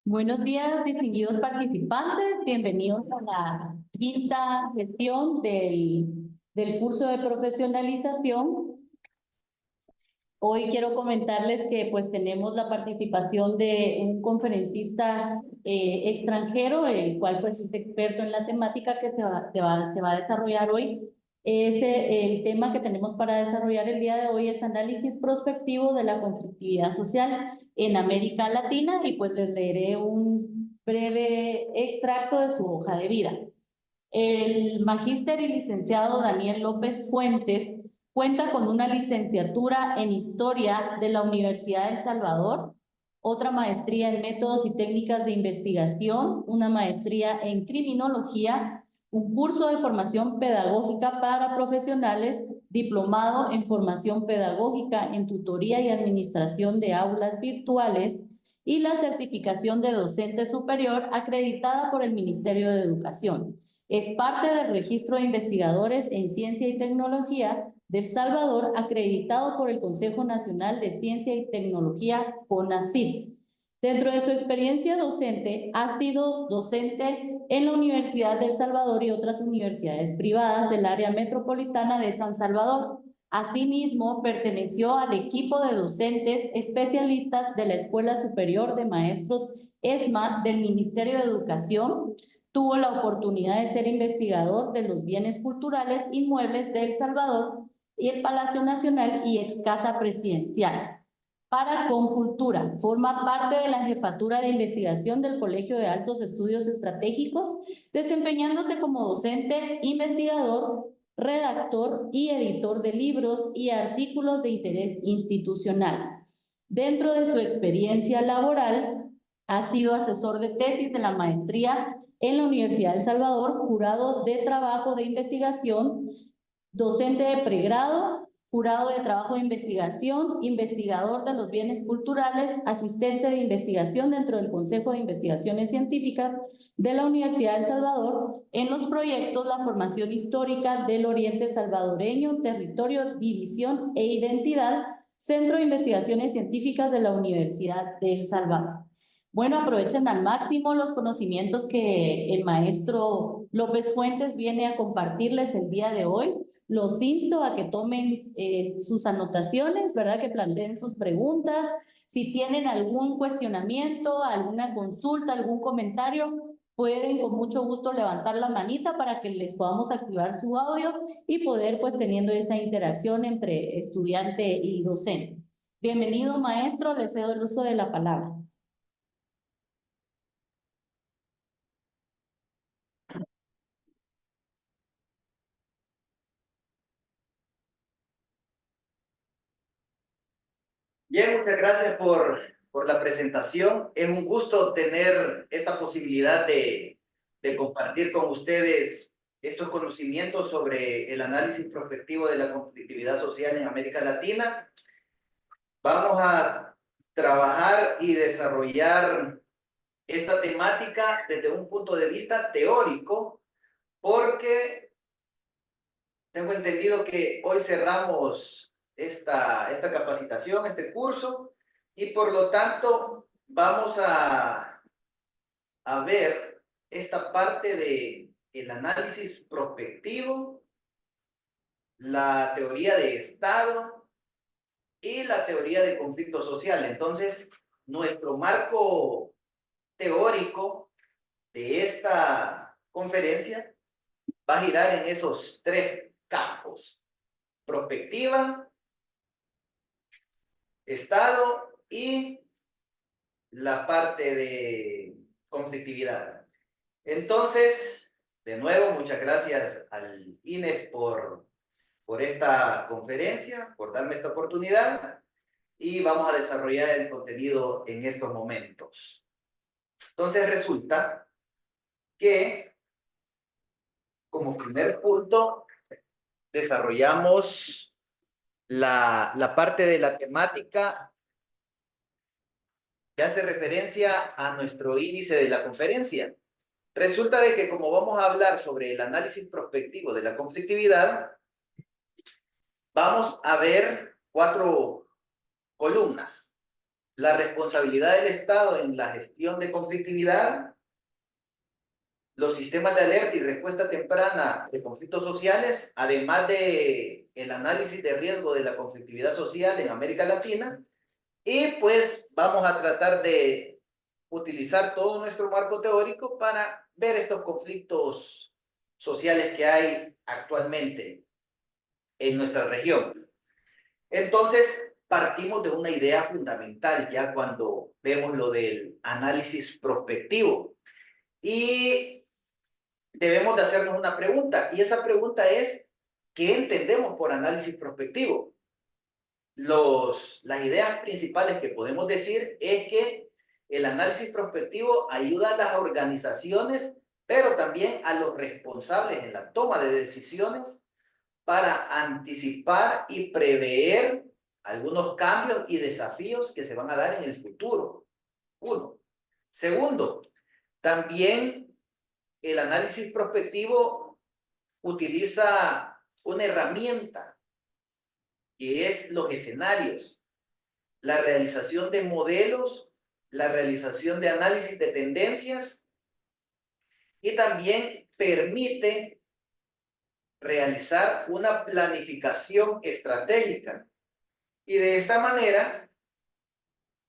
Buenos días, distinguidos participantes. Bienvenidos a la quinta sesión del curso de profesionalización. Hoy quiero comentarles que pues tenemos la participación de un conferencista extranjero, el cual pues es experto en la temática que se va a desarrollar hoy. El tema que tenemos para desarrollar el día de hoy es análisis prospectivo de la conflictividad social en América Latina y pues les leeré un breve extracto de su hoja de vida. El magíster y licenciado Daniel López Fuentes cuenta con una licenciatura en Historia de la Universidad de El Salvador, otra maestría en Métodos y Técnicas de Investigación, una maestría en Criminología, un curso de formación pedagógica para profesionales, diplomado en formación pedagógica en tutoría y administración de aulas virtuales y la certificación de docente superior acreditada por el Ministerio de Educación. Es parte del Registro de Investigadores en Ciencia y Tecnología del Salvador, acreditado por el Consejo Nacional de Ciencia y Tecnología, CONACYT. Dentro de su experiencia docente, ha sido docente en la Universidad de El Salvador y otras universidades privadas del área metropolitana de San Salvador. Asimismo, perteneció al equipo de docentes especialistas de la Escuela Superior de Maestros ESMA del Ministerio de Educación. Tuvo la oportunidad de ser investigador de los bienes culturales inmuebles de El Salvador y el Palacio Nacional y ex Casa Presidencial. Para Concultura, forma parte de la jefatura de investigación del Colegio de Altos Estudios Estratégicos, desempeñándose como docente, investigador, redactor y editor de libros y artículos de interés institucional. Dentro de su experiencia laboral, ha sido asesor de tesis de la maestría en la Universidad de El Salvador, jurado de trabajo de investigación, docente de pregrado, jurado de trabajo de investigación, investigador de los bienes culturales, asistente de investigación dentro del Consejo de Investigaciones Científicas de la Universidad de El Salvador en los proyectos La Formación Histórica del Oriente Salvadoreño, Territorio, División e Identidad, Centro de Investigaciones Científicas de la Universidad de El Salvador. Bueno, aprovechen al máximo los conocimientos que el maestro López Fuentes viene a compartirles el día de hoy. Los insto a que tomen sus anotaciones, ¿verdad? Que planteen sus preguntas. Si tienen algún cuestionamiento, alguna consulta, algún comentario, pueden con mucho gusto levantar la manita para que les podamos activar su audio y poder pues teniendo esa interacción entre estudiante y docente. Bienvenido, maestro, le cedo el uso de la palabra. Bien, muchas gracias por la presentación. Es un gusto tener esta posibilidad de compartir con ustedes estos conocimientos sobre el análisis prospectivo de la conflictividad social en América Latina. Vamos a trabajar y desarrollar esta temática desde un punto de vista teórico, porque tengo entendido que hoy cerramos esta capacitación, este curso, y por lo tanto vamos a ver esta parte de el análisis prospectivo, la teoría de Estado y la teoría de conflicto social. Entonces, nuestro marco teórico de esta conferencia va a girar en esos tres campos: prospectiva, Estado y la parte de conflictividad. Entonces, de nuevo, muchas gracias al INES por esta conferencia, por darme esta oportunidad, y vamos a desarrollar el contenido en estos momentos. Entonces, resulta que, como primer punto, desarrollamos la parte de la temática que hace referencia a nuestro índice de la conferencia. Resulta de que como vamos a hablar sobre el análisis prospectivo de la conflictividad, vamos a ver 4 columnas. la responsabilidad del Estado en la gestión de conflictividad, los sistemas de alerta y respuesta temprana de conflictos sociales, además de el análisis de riesgo de la conflictividad social en América Latina, y pues vamos a tratar de utilizar todo nuestro marco teórico para ver estos conflictos sociales que hay actualmente en nuestra región. Entonces, partimos de una idea fundamental ya cuando vemos lo del análisis prospectivo. Y debemos de hacernos una pregunta, y esa pregunta es, ¿qué entendemos por análisis prospectivo? Las ideas principales que podemos decir es que el análisis prospectivo ayuda a las organizaciones, pero también a los responsables en la toma de decisiones para anticipar y prever algunos cambios y desafíos que se van a dar en el futuro. Uno. Segundo, también el análisis prospectivo utiliza una herramienta que es los escenarios, la realización de modelos, la realización de análisis de tendencias y también permite realizar una planificación estratégica. Y de esta manera,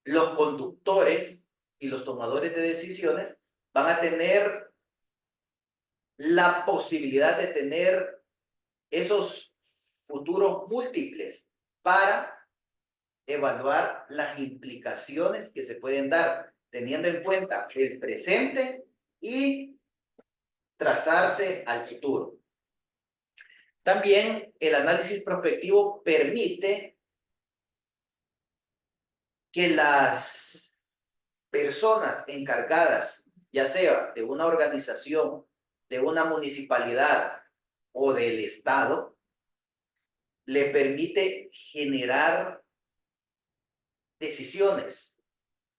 los conductores y los tomadores de decisiones van a tener la posibilidad de tener esos futuros múltiples para evaluar las implicaciones que se pueden dar, teniendo en cuenta el presente y trazarse al futuro. También el análisis prospectivo permite que las personas encargadas, ya sea de una organización, de una municipalidad o del Estado, le permite generar decisiones,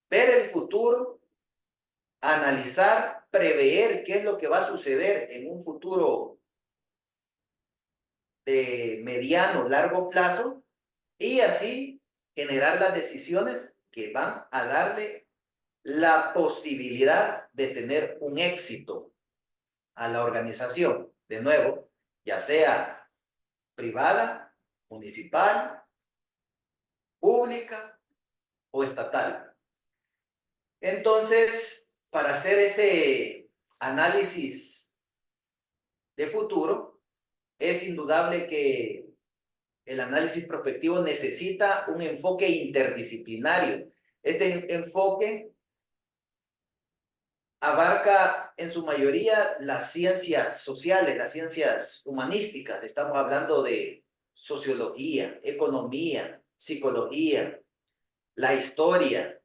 ver el futuro, analizar, prever qué es lo que va a suceder en un futuro de mediano, largo plazo, y así generar las decisiones que van a darle la posibilidad de tener un éxito a la organización, de nuevo, ya sea privada, municipal, pública o estatal. Entonces, para hacer ese análisis de futuro, es indudable que el análisis prospectivo necesita un enfoque interdisciplinario. Este enfoque abarca en su mayoría las ciencias sociales, las ciencias humanísticas. Estamos hablando de sociología, economía, psicología, la historia,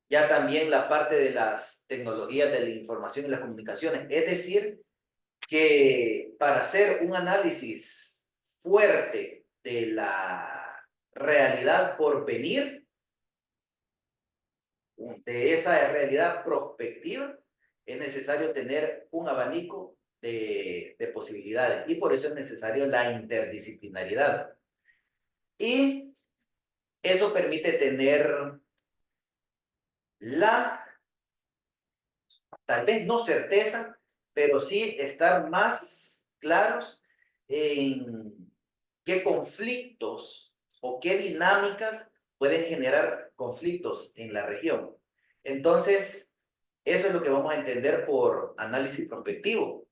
ya también la parte de las tecnologías de la información y las comunicaciones. Es decir, que para hacer un análisis fuerte de la realidad por venir, de esa realidad prospectiva, es necesario tener un abanico de posibilidades y por eso es necesario la interdisciplinaridad. Y eso permite tener la, tal vez no certeza, pero sí estar más claros en qué conflictos o qué dinámicas pueden generar conflictos en la región. Entonces, eso es lo que vamos a entender por análisis prospectivo.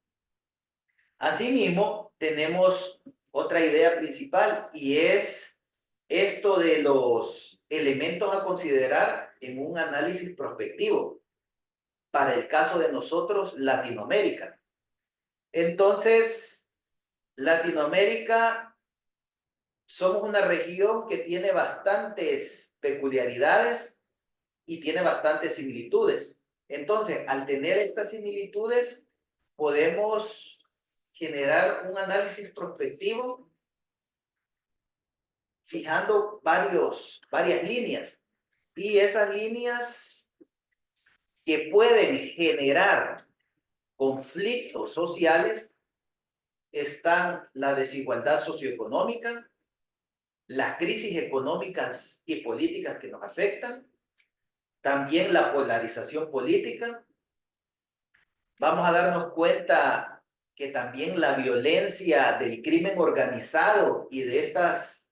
Asimismo, tenemos otra idea principal y es esto de los elementos a considerar en un análisis prospectivo. Para el caso de nosotros, Latinoamérica. Entonces, Latinoamérica somos una región que tiene bastantes peculiaridades y tiene bastantes similitudes. Entonces, al tener estas similitudes, podemos generar un análisis prospectivo fijando varias líneas. Y esas líneas que pueden generar conflictos sociales están la desigualdad socioeconómica, las crisis económicas y políticas que nos afectan, también la polarización política. Vamos a darnos cuenta que también la violencia del crimen organizado y de estas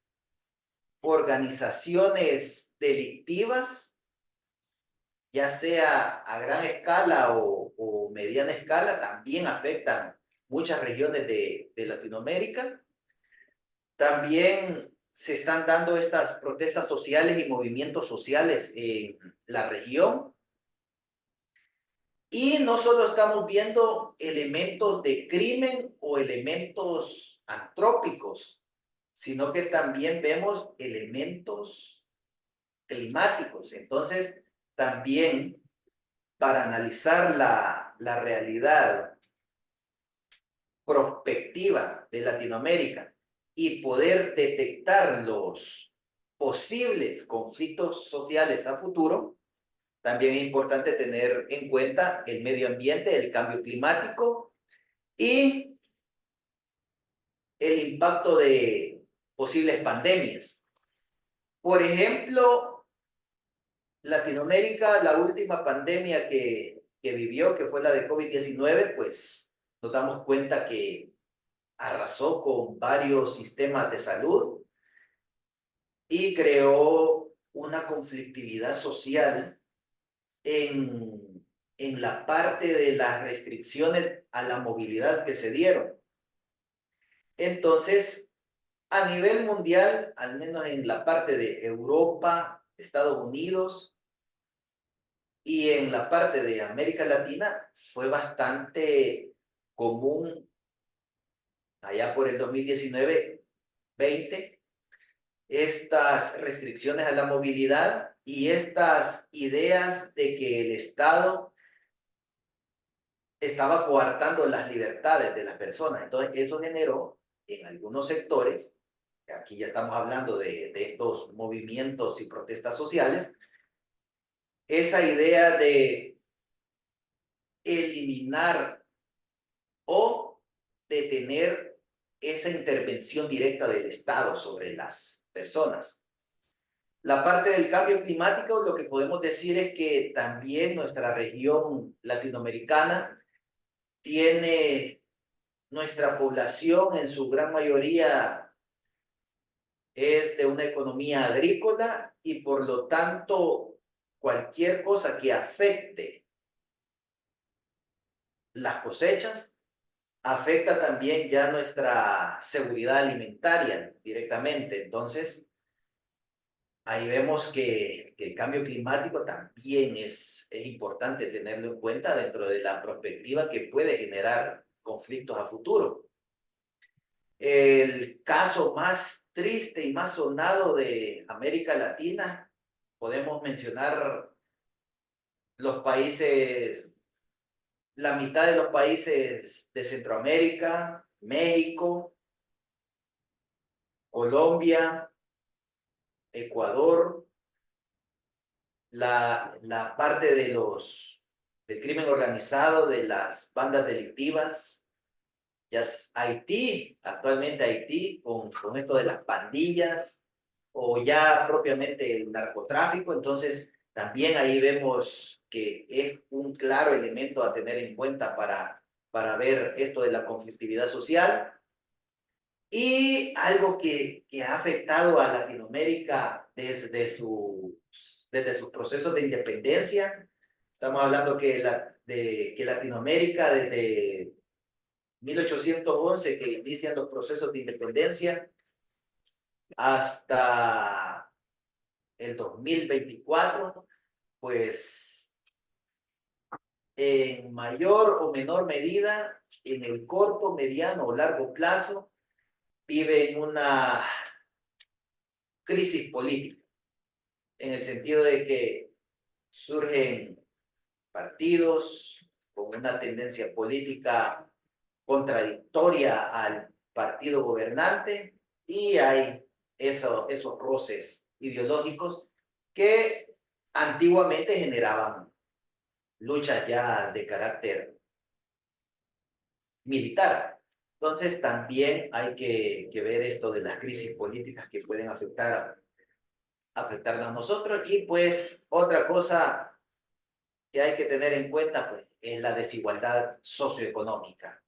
organizaciones delictivas, ya sea a gran escala o mediana escala, también afectan muchas regiones de Latinoamérica. También se están dando estas protestas sociales y movimientos sociales en la región. Y no solo estamos viendo elementos de crimen o elementos antrópicos, sino que también vemos elementos climáticos. Entonces, también para analizar la realidad prospectiva de Latinoamérica y poder detectar los posibles conflictos sociales a futuro, también es importante tener en cuenta el medio ambiente, el cambio climático y el impacto de posibles pandemias. Por ejemplo, Latinoamérica, la última pandemia que vivió, que fue la de COVID-19, pues nos damos cuenta que arrasó con varios sistemas de salud y creó una conflictividad social en la parte de las restricciones a la movilidad que se dieron. Entonces, a nivel mundial, al menos en la parte de Europa, Estados Unidos y en la parte de América Latina, fue bastante común allá por el 2019-20 estas restricciones a la movilidad y estas ideas de que el Estado estaba coartando las libertades de las personas. Entonces, eso generó en algunos sectores, aquí ya estamos hablando de estos movimientos y protestas sociales, esa idea de eliminar o detener esa intervención directa del Estado sobre las personas. La parte del cambio climático, lo que podemos decir es que también nuestra región latinoamericana tiene nuestra población en su gran mayoría es de una economía agrícola y por lo tanto cualquier cosa que afecte las cosechas afecta también ya nuestra seguridad alimentaria directamente. Entonces, ahí vemos que el cambio climático también es importante tenerlo en cuenta dentro de la perspectiva que puede generar conflictos a futuro. El caso más triste y más sonado de América Latina, podemos mencionar los países, la mitad de los países de Centroamérica, México, Colombia, Ecuador, la parte de del crimen organizado, de las bandas delictivas, ya es Haití, actualmente Haití, con esto de las pandillas, o ya propiamente el narcotráfico. Entonces, también ahí vemos que es un claro elemento a tener en cuenta para ver esto de la conflictividad social. Y algo que ha afectado a Latinoamérica desde sus procesos de independencia. Estamos hablando que Latinoamérica desde 1811, que inician los procesos de independencia, hasta el 2024, pues en mayor o menor medida, en el corto, mediano o largo plazo, vive en una crisis política, en el sentido de que surgen partidos con una tendencia política contradictoria al partido gobernante y hay esos roces ideológicos que antiguamente generaban luchas ya de carácter militar. Entonces también hay que ver esto de las crisis políticas que pueden afectarnos a nosotros. Y pues otra cosa que hay que tener en cuenta pues, es la desigualdad socioeconómica.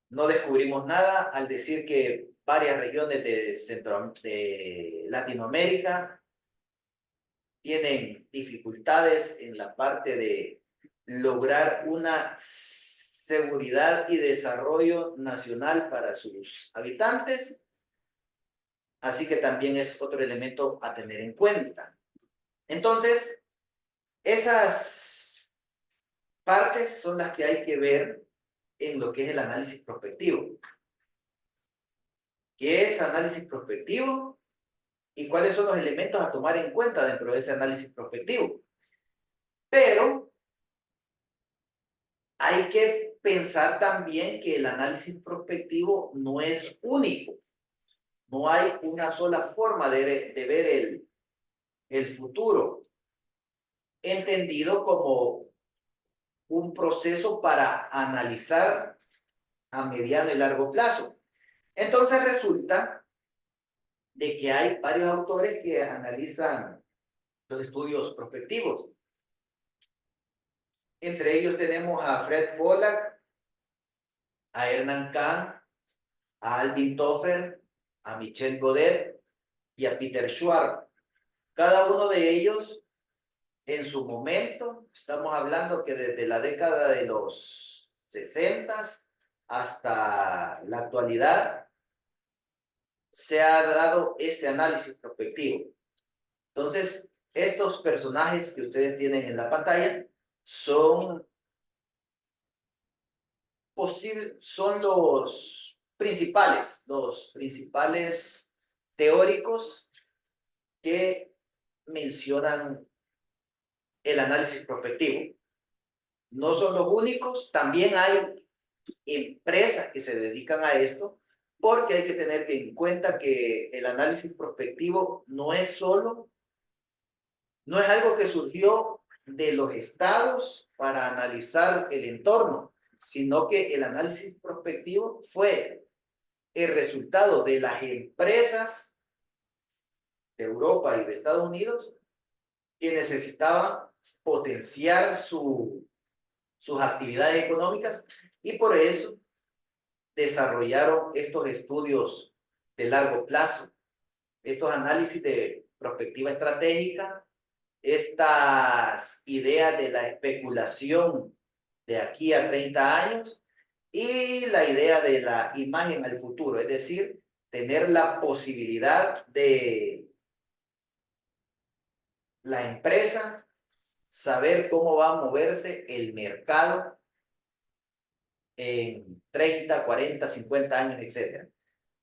No descubrimos nada al decir que varias regiones de Latinoamérica tienen dificultades en la parte de lograr una seguridad y desarrollo nacional para sus habitantes. Así que también es otro elemento a tener en cuenta. Entonces, esas partes son las que hay que ver en lo que es el análisis prospectivo. ¿Qué es análisis prospectivo? ¿Y cuáles son los elementos a tomar en cuenta dentro de ese análisis prospectivo? Pero hay que pensar también que el análisis prospectivo no es único. No hay una sola forma de ver el futuro, entendido como un proceso para analizar a mediano y largo plazo. Entonces resulta de que hay varios autores que analizan los estudios prospectivos. Entre ellos tenemos a Fred Pollack, a Hernan Kahn, a Alvin Toffler, a Michel Godet y a Peter Schwab. Cada uno de ellos, en su momento, estamos hablando que desde la década de los 60 hasta la actualidad, se ha dado este análisis prospectivo. Entonces, estos personajes que ustedes tienen en la pantalla son los principales teóricos que mencionan el análisis prospectivo. No son los únicos, también hay empresas que se dedican a esto, porque hay que tener en cuenta que el análisis prospectivo no es algo que surgió de los estados para analizar el entorno, sino que el análisis prospectivo fue el resultado de las empresas de Europa y de Estados Unidos que necesitaban potenciar sus actividades económicas y por eso desarrollaron estos estudios de largo plazo, estos análisis de perspectiva estratégica, estas ideas de la especulación de aquí a 30 años y la idea de la imagen al futuro, es decir, tener la posibilidad de la empresa saber cómo va a moverse el mercado en 30, 40, 50 años, etc.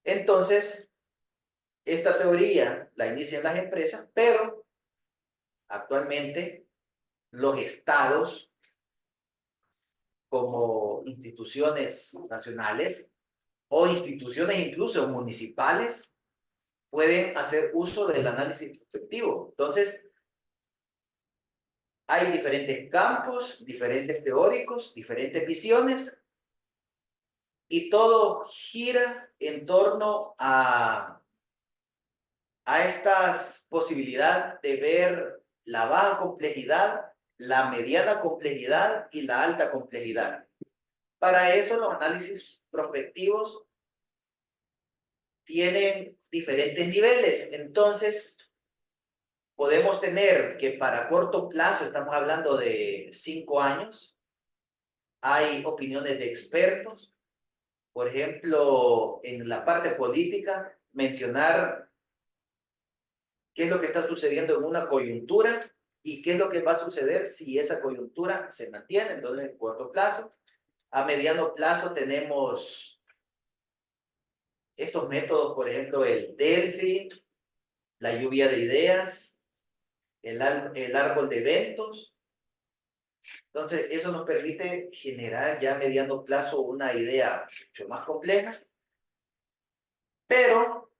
Entonces, esta teoría la inician las empresas, pero actualmente los estados como instituciones nacionales o instituciones incluso municipales pueden hacer uso del análisis prospectivo. Entonces, hay diferentes campos, diferentes teóricos, diferentes visiones y todo gira en torno a estas posibilidades de ver la baja complejidad, la mediana complejidad y la alta complejidad. Para eso los análisis prospectivos tienen diferentes niveles. Entonces, podemos tener que para corto plazo, estamos hablando de 5 años, hay opiniones de expertos. Por ejemplo, en la parte política, mencionar qué es lo que está sucediendo en una coyuntura y qué es lo que va a suceder si esa coyuntura se mantiene. Entonces, en corto plazo. A mediano plazo tenemos estos métodos, por ejemplo, el Delphi, la lluvia de ideas, el árbol de eventos. Entonces, eso nos permite generar ya a mediano plazo una idea mucho más compleja, pero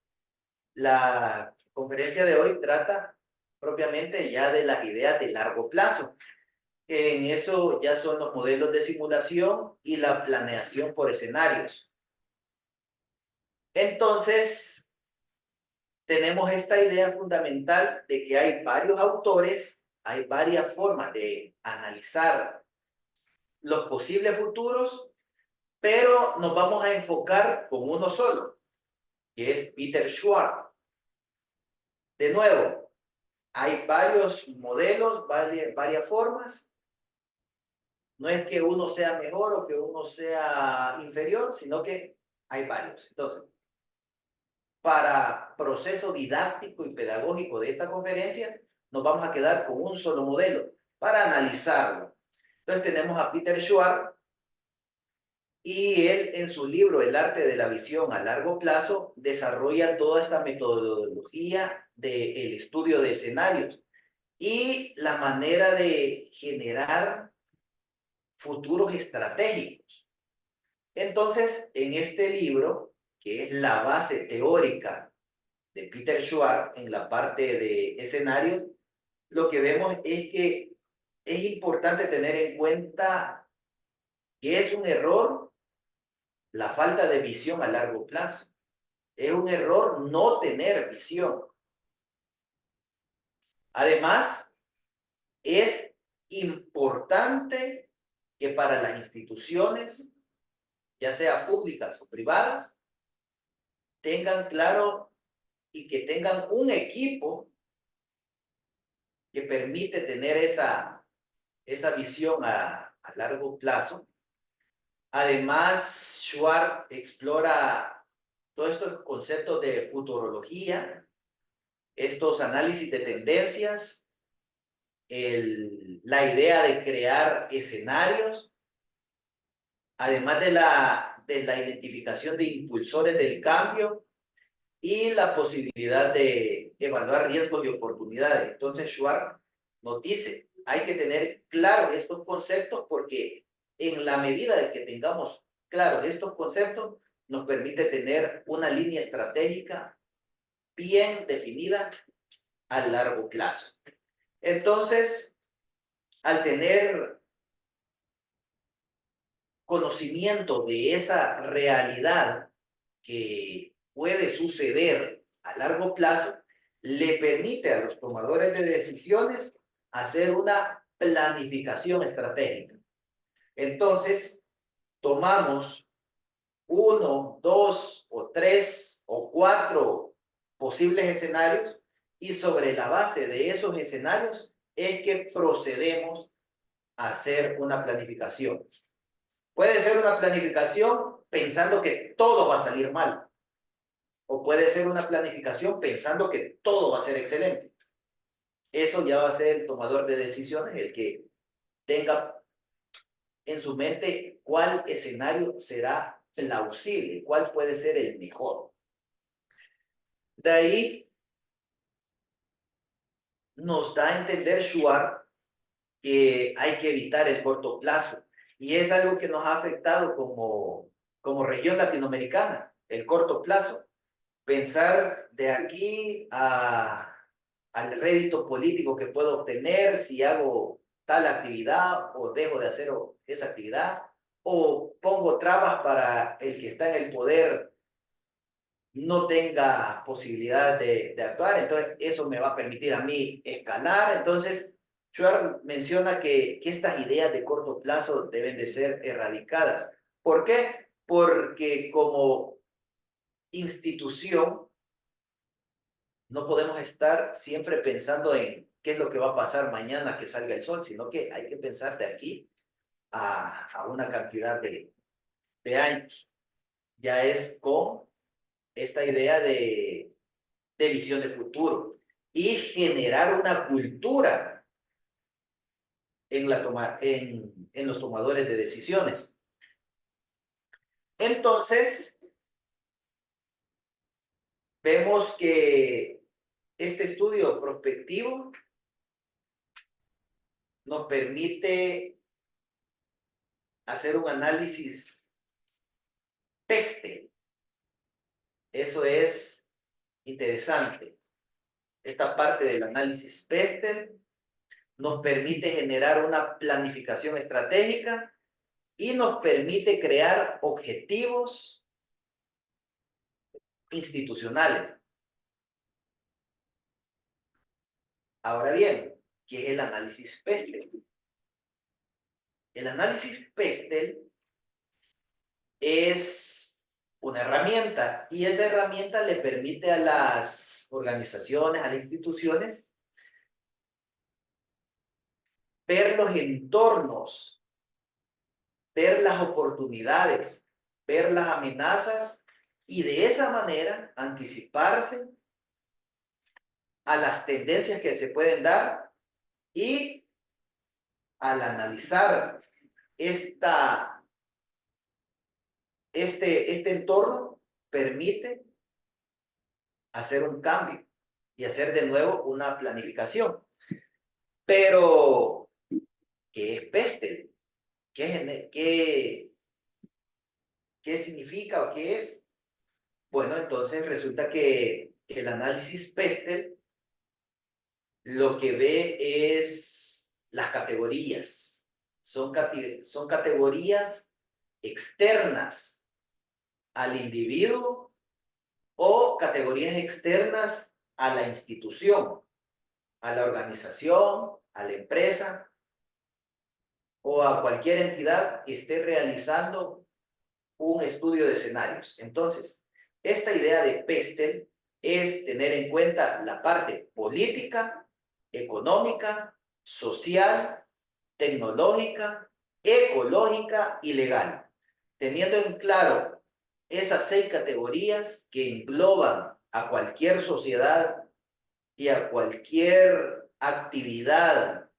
la conferencia de hoy trata propiamente ya de las ideas de largo plazo. En eso ya son los modelos de simulación y la planeación por escenarios. Entonces, tenemos esta idea fundamental de que hay varios autores, hay varias formas de analizar los posibles futuros, pero nos vamos a enfocar con uno solo, que es Peter Schwartz. De nuevo, hay varios modelos, varias formas. No es que uno sea mejor o que uno sea inferior, sino que hay varios. Entonces, para proceso didáctico y pedagógico de esta conferencia, nos vamos a quedar con un solo modelo para analizarlo. Entonces tenemos a Peter Schwartz y él en su libro El arte de la visión a largo plazo desarrolla toda esta metodología del estudio de escenarios y la manera de generar futuros estratégicos. Entonces, en este libro, que es la base teórica de Peter Schwartz en la parte de escenario, lo que vemos es que es importante tener en cuenta que es un error la falta de visión a largo plazo. Es un error no tener visión. Además, es importante que para las instituciones, ya sea públicas o privadas, tengan claro y que tengan un equipo que permite tener esa visión a largo plazo. Además, Schwartz explora todos estos conceptos de futurología, estos análisis de tendencias, la idea de crear escenarios, además de la identificación de impulsores del cambio y la posibilidad de evaluar riesgos y oportunidades. Entonces, Schwartz nos dice, hay que tener claros estos conceptos porque en la medida de que tengamos claros estos conceptos, nos permite tener una línea estratégica bien definida a largo plazo. Entonces, al tener conocimiento de esa realidad que puede suceder a largo plazo, le permite a los tomadores de decisiones hacer una planificación estratégica. Entonces, tomamos uno, dos o tres o cuatro posibles escenarios y sobre la base de esos escenarios es que procedemos a hacer una planificación. Puede ser una planificación pensando que todo va a salir mal, o puede ser una planificación pensando que todo va a ser excelente. Eso ya va a ser el tomador de decisiones, el que tenga en su mente cuál escenario será plausible, cuál puede ser el mejor. De ahí nos da a entender Schwartz que hay que evitar el corto plazo. Y es algo que nos ha afectado como región latinoamericana, el corto plazo. Pensar de aquí al rédito político que puedo obtener si hago tal actividad o dejo de hacer esa actividad o pongo trabas para el que está en el poder no tenga posibilidad de actuar, entonces eso me va a permitir a mí escalar. Entonces, Schwartz menciona que estas ideas de corto plazo deben de ser erradicadas. ¿Por qué? Porque como institución no podemos estar siempre pensando en qué es lo que va a pasar mañana que salga el sol, sino que hay que pensar de aquí a una cantidad de años. Ya es con esta idea de visión de futuro y generar una cultura en los tomadores de decisiones. Entonces, vemos que este estudio prospectivo nos permite hacer un análisis PESTEL. Eso es interesante. Esta parte del análisis PESTEL nos permite generar una planificación estratégica y nos permite crear objetivos institucionales. Ahora bien, ¿qué es el análisis PESTEL? El análisis PESTEL es una herramienta y esa herramienta le permite a las organizaciones, a las instituciones, ver los entornos, ver las oportunidades, ver las amenazas y de esa manera anticiparse a las tendencias que se pueden dar y al analizar este entorno permite hacer un cambio y hacer de nuevo una planificación. Pero, ¿qué es PESTEL? ¿Qué significa o qué es? Bueno, entonces resulta que el análisis PESTEL lo que ve es las categorías. Son categorías externas al individuo o categorías externas a la institución, a la organización, a la empresa o a cualquier entidad que esté realizando un estudio de escenarios. Entonces, esta idea de PESTEL es tener en cuenta la parte política, económica, social, tecnológica, ecológica y legal, teniendo en claro esas 6 categorías que engloban a cualquier sociedad y a cualquier actividad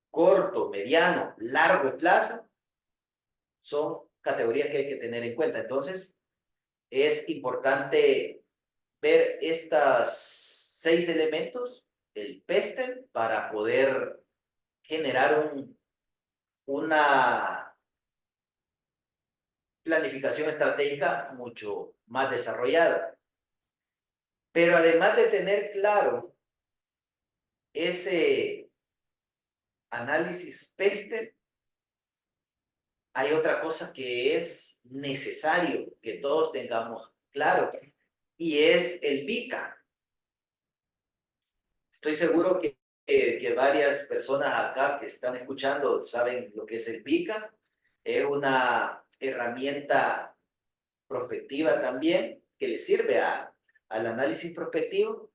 corto, mediano, largo plazo, son categorías que hay que tener en cuenta. Entonces, es importante ver estos 6 elementos del PESTEL para poder generar una planificación estratégica mucho más desarrollada. Pero además de tener claro ese análisis PESTEL, hay otra cosa que es necesario que todos tengamos claro, y es el VICA. Estoy seguro que varias personas acá que están escuchando saben lo que es el VICA. Es una herramienta prospectiva también que le sirve al análisis prospectivo.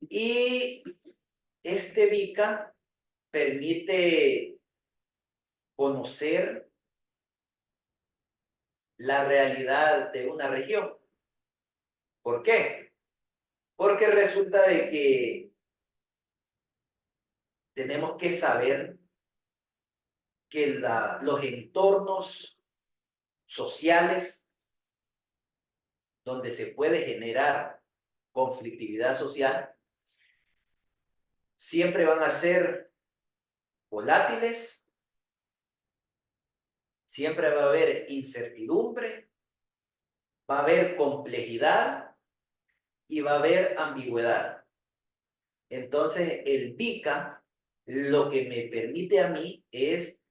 Y este VICA permite conocer la realidad de una región. ¿Por qué? Porque resulta de que tenemos que saber que los entornos sociales donde se puede generar conflictividad social siempre van a ser volátiles, siempre va a haber incertidumbre, va a haber complejidad y va a haber ambigüedad. Entonces, el VICA lo que me permite a mí es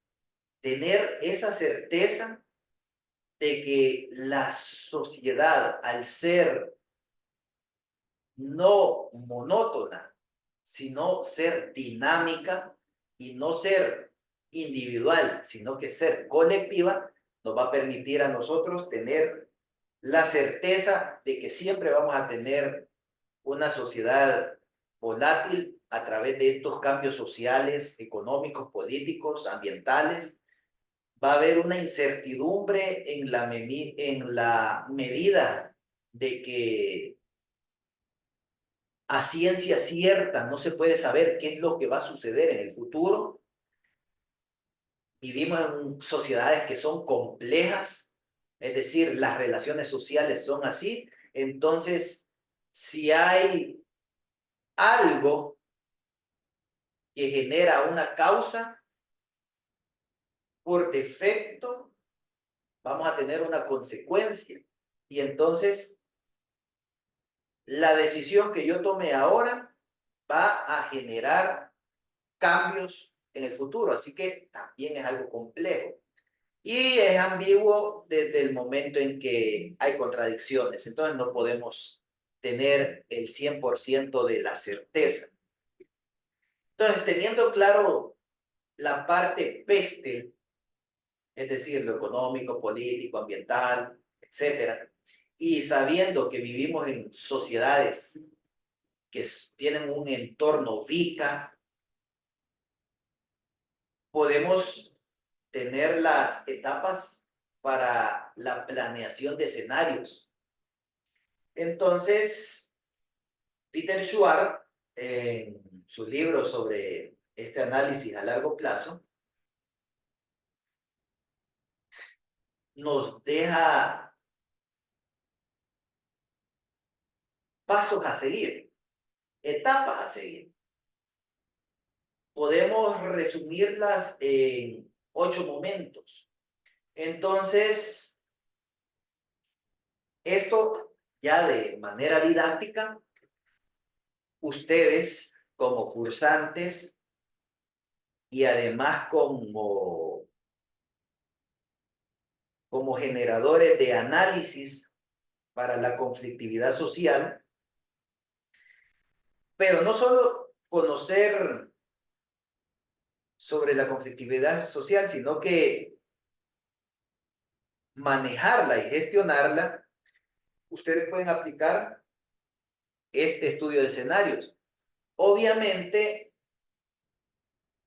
tener esa certeza de que la sociedad, al ser no monótona, sino ser dinámica y no ser individual, sino que ser colectiva, nos va a permitir a nosotros tener la certeza de que siempre vamos a tener una sociedad volátil a través de estos cambios sociales, económicos, políticos, ambientales. Va a haber una incertidumbre en la medida de que a ciencia cierta no se puede saber qué es lo que va a suceder en el futuro. Vivimos en sociedades que son complejas, es decir, las relaciones sociales son así. Entonces, si hay algo que genera una causa, por defecto vamos a tener una consecuencia. Y entonces, la decisión que yo tome ahora va a generar cambios en el futuro, así que también es algo complejo. Y es ambiguo desde el momento en que hay contradicciones, entonces no podemos tener el 100% de la certeza. Entonces, teniendo claro la parte peste, es decir, lo económico, político, ambiental, etcétera, y sabiendo que vivimos en sociedades que tienen un entorno VICA, podemos tener las etapas para la planeación de escenarios. Entonces, Peter Schwartz, en su libro sobre este análisis a largo plazo, nos deja pasos a seguir, etapas a seguir. Podemos resumirlas en 8 momentos. Entonces, esto ya de manera didáctica, ustedes como cursantes y además como generadores de análisis para la conflictividad social, pero no solo conocer sobre la conflictividad social, sino que manejarla y gestionarla, ustedes pueden aplicar este estudio de escenarios. Obviamente,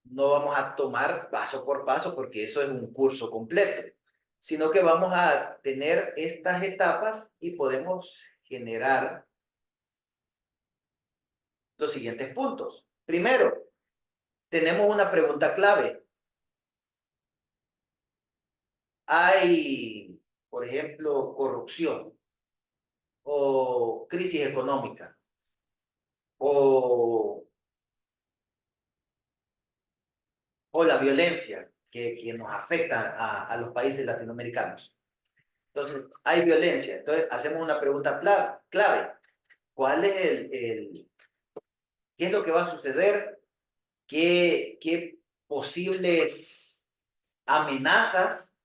no vamos a tomar paso por paso porque eso es un curso completo, sino que vamos a tener estas etapas y podemos generar los siguientes puntos. Primero, tenemos una pregunta clave. Hay, por ejemplo, corrupción o crisis económica o, o la violencia que nos afecta a los países latinoamericanos. Entonces, hay violencia. Entonces, hacemos una pregunta clave. ¿Cuál es qué es lo que va a suceder? ¿Qué posibles amenazas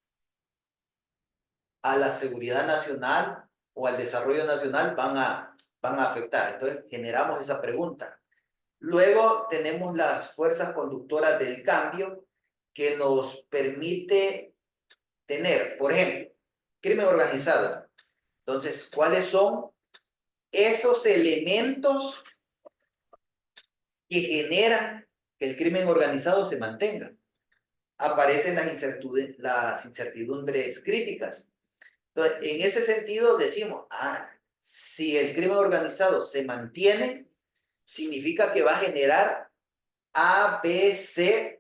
a la seguridad nacional o al desarrollo nacional van a afectar? Entonces, generamos esa pregunta. Luego tenemos las fuerzas conductoras del cambio que nos permite tener, por ejemplo, crimen organizado. Entonces, ¿cuáles son esos elementos que generan que el crimen organizado se mantenga? Aparecen las incertidumbres críticas. Entonces, en ese sentido decimos, si el crimen organizado se mantiene, significa que va a generar A, B, C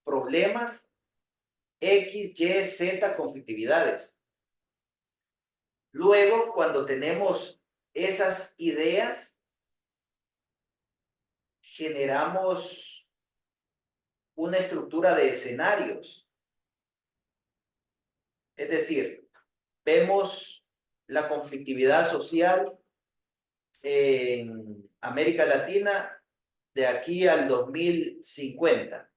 problemas, X, Y, Z conflictividades. Luego, cuando tenemos esas ideas, generamos una estructura de escenarios. Es decir, vemos la conflictividad social en América Latina de aquí al 2050.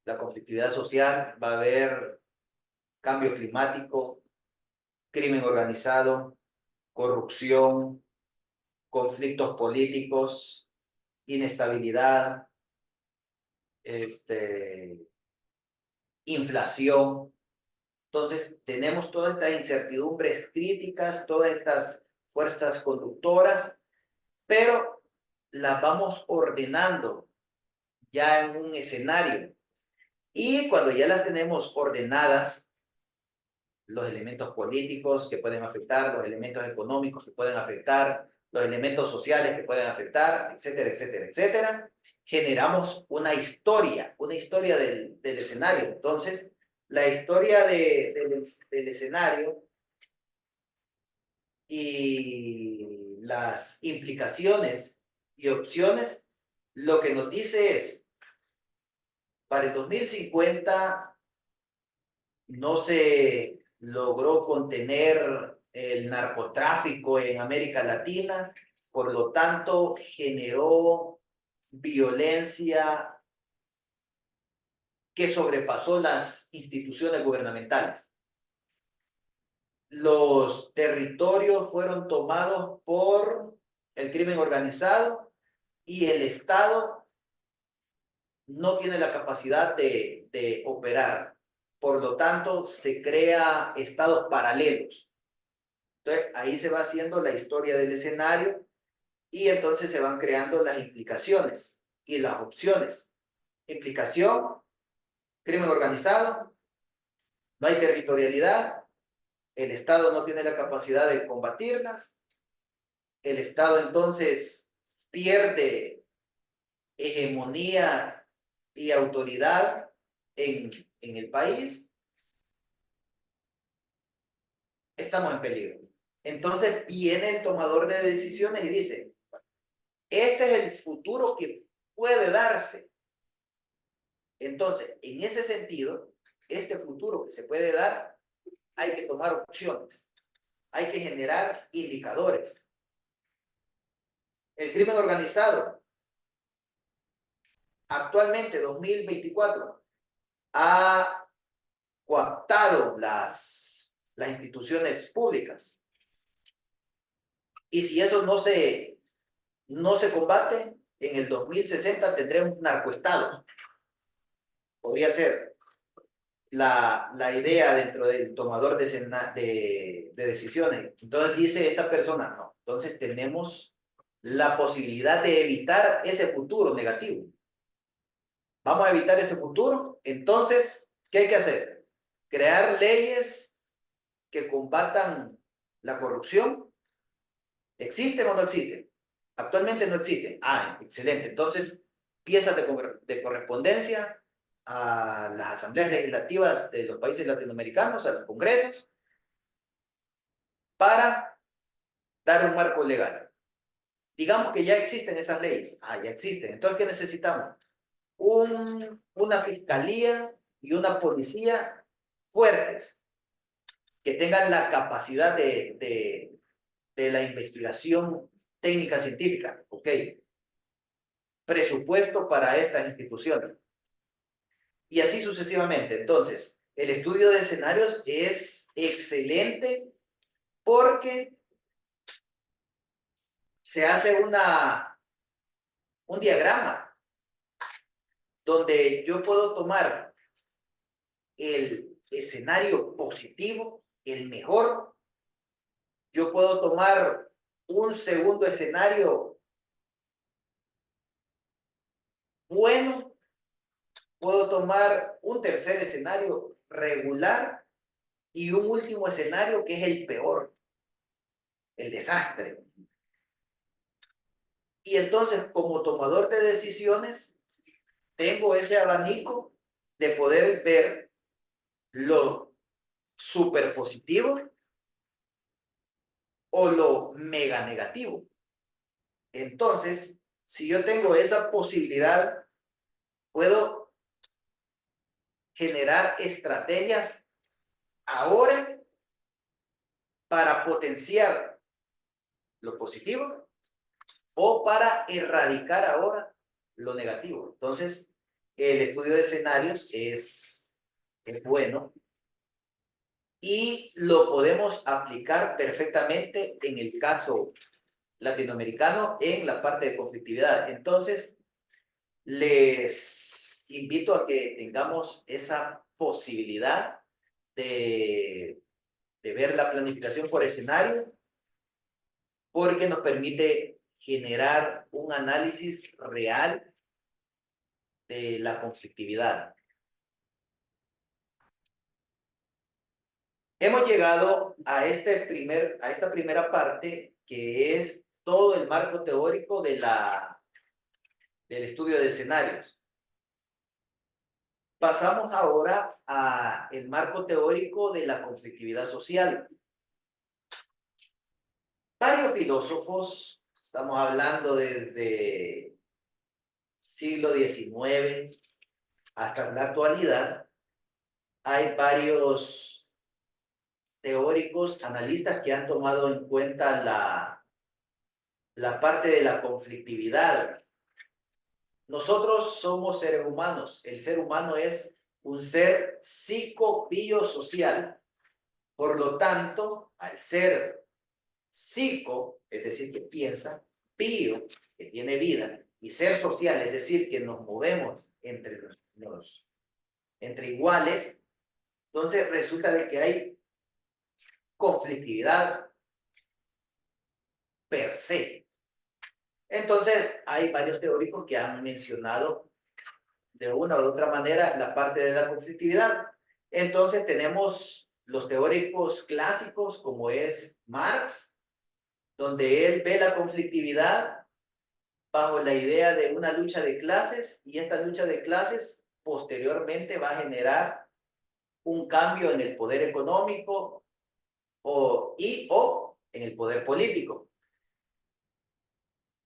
La conflictividad social, va a haber cambio climático, crimen organizado, corrupción, conflictos políticos, inestabilidad, inflación. Entonces, tenemos todas estas incertidumbres críticas, todas estas fuerzas conductoras, pero las vamos ordenando ya en un escenario. Y cuando ya las tenemos ordenadas, los elementos políticos que pueden afectar, los elementos económicos que pueden afectar, los elementos sociales que pueden afectar, etcétera, etcétera, etcétera, generamos una historia del escenario. Entonces, la historia del escenario y las implicaciones y opciones, lo que nos dice es, para el 2050 no se logró contener el narcotráfico en América Latina por lo tanto, generó violencia que sobrepasó las instituciones gubernamentales. Los territorios fueron tomados por el crimen organizado y el Estado no tiene la capacidad de operar. Por lo tanto, se crea estados paralelos. Entonces, ahí se va haciendo la historia del escenario y entonces se van creando las implicaciones y las opciones. Implicación, crimen organizado, no hay territorialidad, el Estado no tiene la capacidad de combatirlas, el Estado entonces pierde hegemonía y autoridad en el país, estamos en peligro. Entonces viene el tomador de decisiones y dice, este es el futuro que puede darse. Entonces, en ese sentido, este futuro que se puede dar, hay que tomar opciones, hay que generar indicadores. El crimen organizado, actualmente, 2024, ha coaptado las instituciones públicas. Y si eso no se combate, en el 2060 tendremos un narcoestado. Podría ser la idea dentro del tomador de decisiones. Entonces dice esta persona, no, entonces tenemos la posibilidad de evitar ese futuro negativo. Vamos a evitar ese futuro. Entonces, ¿qué hay que hacer? Crear leyes que combatan la corrupción. ¿Existen o no existen? Actualmente no existen. Ah, excelente. Entonces, piezas de correspondencia a las asambleas legislativas de los países latinoamericanos, a los congresos, para dar un marco legal. Digamos que ya existen esas leyes. Ah, ya existen. Entonces, ¿qué necesitamos? Una fiscalía y una policía fuertes, que tengan la capacidad de la investigación técnica científica. Ok. Presupuesto para estas instituciones. Y así sucesivamente. Entonces, el estudio de escenarios es excelente porque se hace un diagrama donde yo puedo tomar el escenario positivo, el mejor. Yo puedo tomar un segundo escenario bueno. Puedo tomar un tercer escenario regular y un último escenario que es el peor, el desastre. Y entonces, como tomador de decisiones, tengo ese abanico de poder ver lo súper positivo o lo mega negativo. Entonces, si yo tengo esa posibilidad, puedo generar estrategias ahora para potenciar lo positivo o para erradicar ahora lo negativo. Entonces, el estudio de escenarios es bueno y lo podemos aplicar perfectamente en el caso latinoamericano en la parte de conflictividad. Entonces, les invito a que tengamos esa posibilidad de ver la planificación por escenario, porque nos permite generar un análisis real de la conflictividad. Hemos llegado a esta primera parte, que es todo el marco teórico del estudio de escenarios. Pasamos ahora al marco teórico de la conflictividad social. Varios filósofos, estamos hablando desde siglo XIX hasta la actualidad, hay varios teóricos, analistas que han tomado en cuenta la parte de la conflictividad. Nosotros somos seres humanos. El ser humano es un ser psico-biosocial. Por lo tanto, al ser psico, es decir, que piensa, bio, que tiene vida, y ser social, es decir, que nos movemos entre iguales, entonces resulta de que hay conflictividad per se. Entonces, hay varios teóricos que han mencionado de una u otra manera la parte de la conflictividad. Entonces, tenemos los teóricos clásicos, como es Marx, donde él ve la conflictividad bajo la idea de una lucha de clases, y esta lucha de clases posteriormente va a generar un cambio en el poder económico o en el poder político.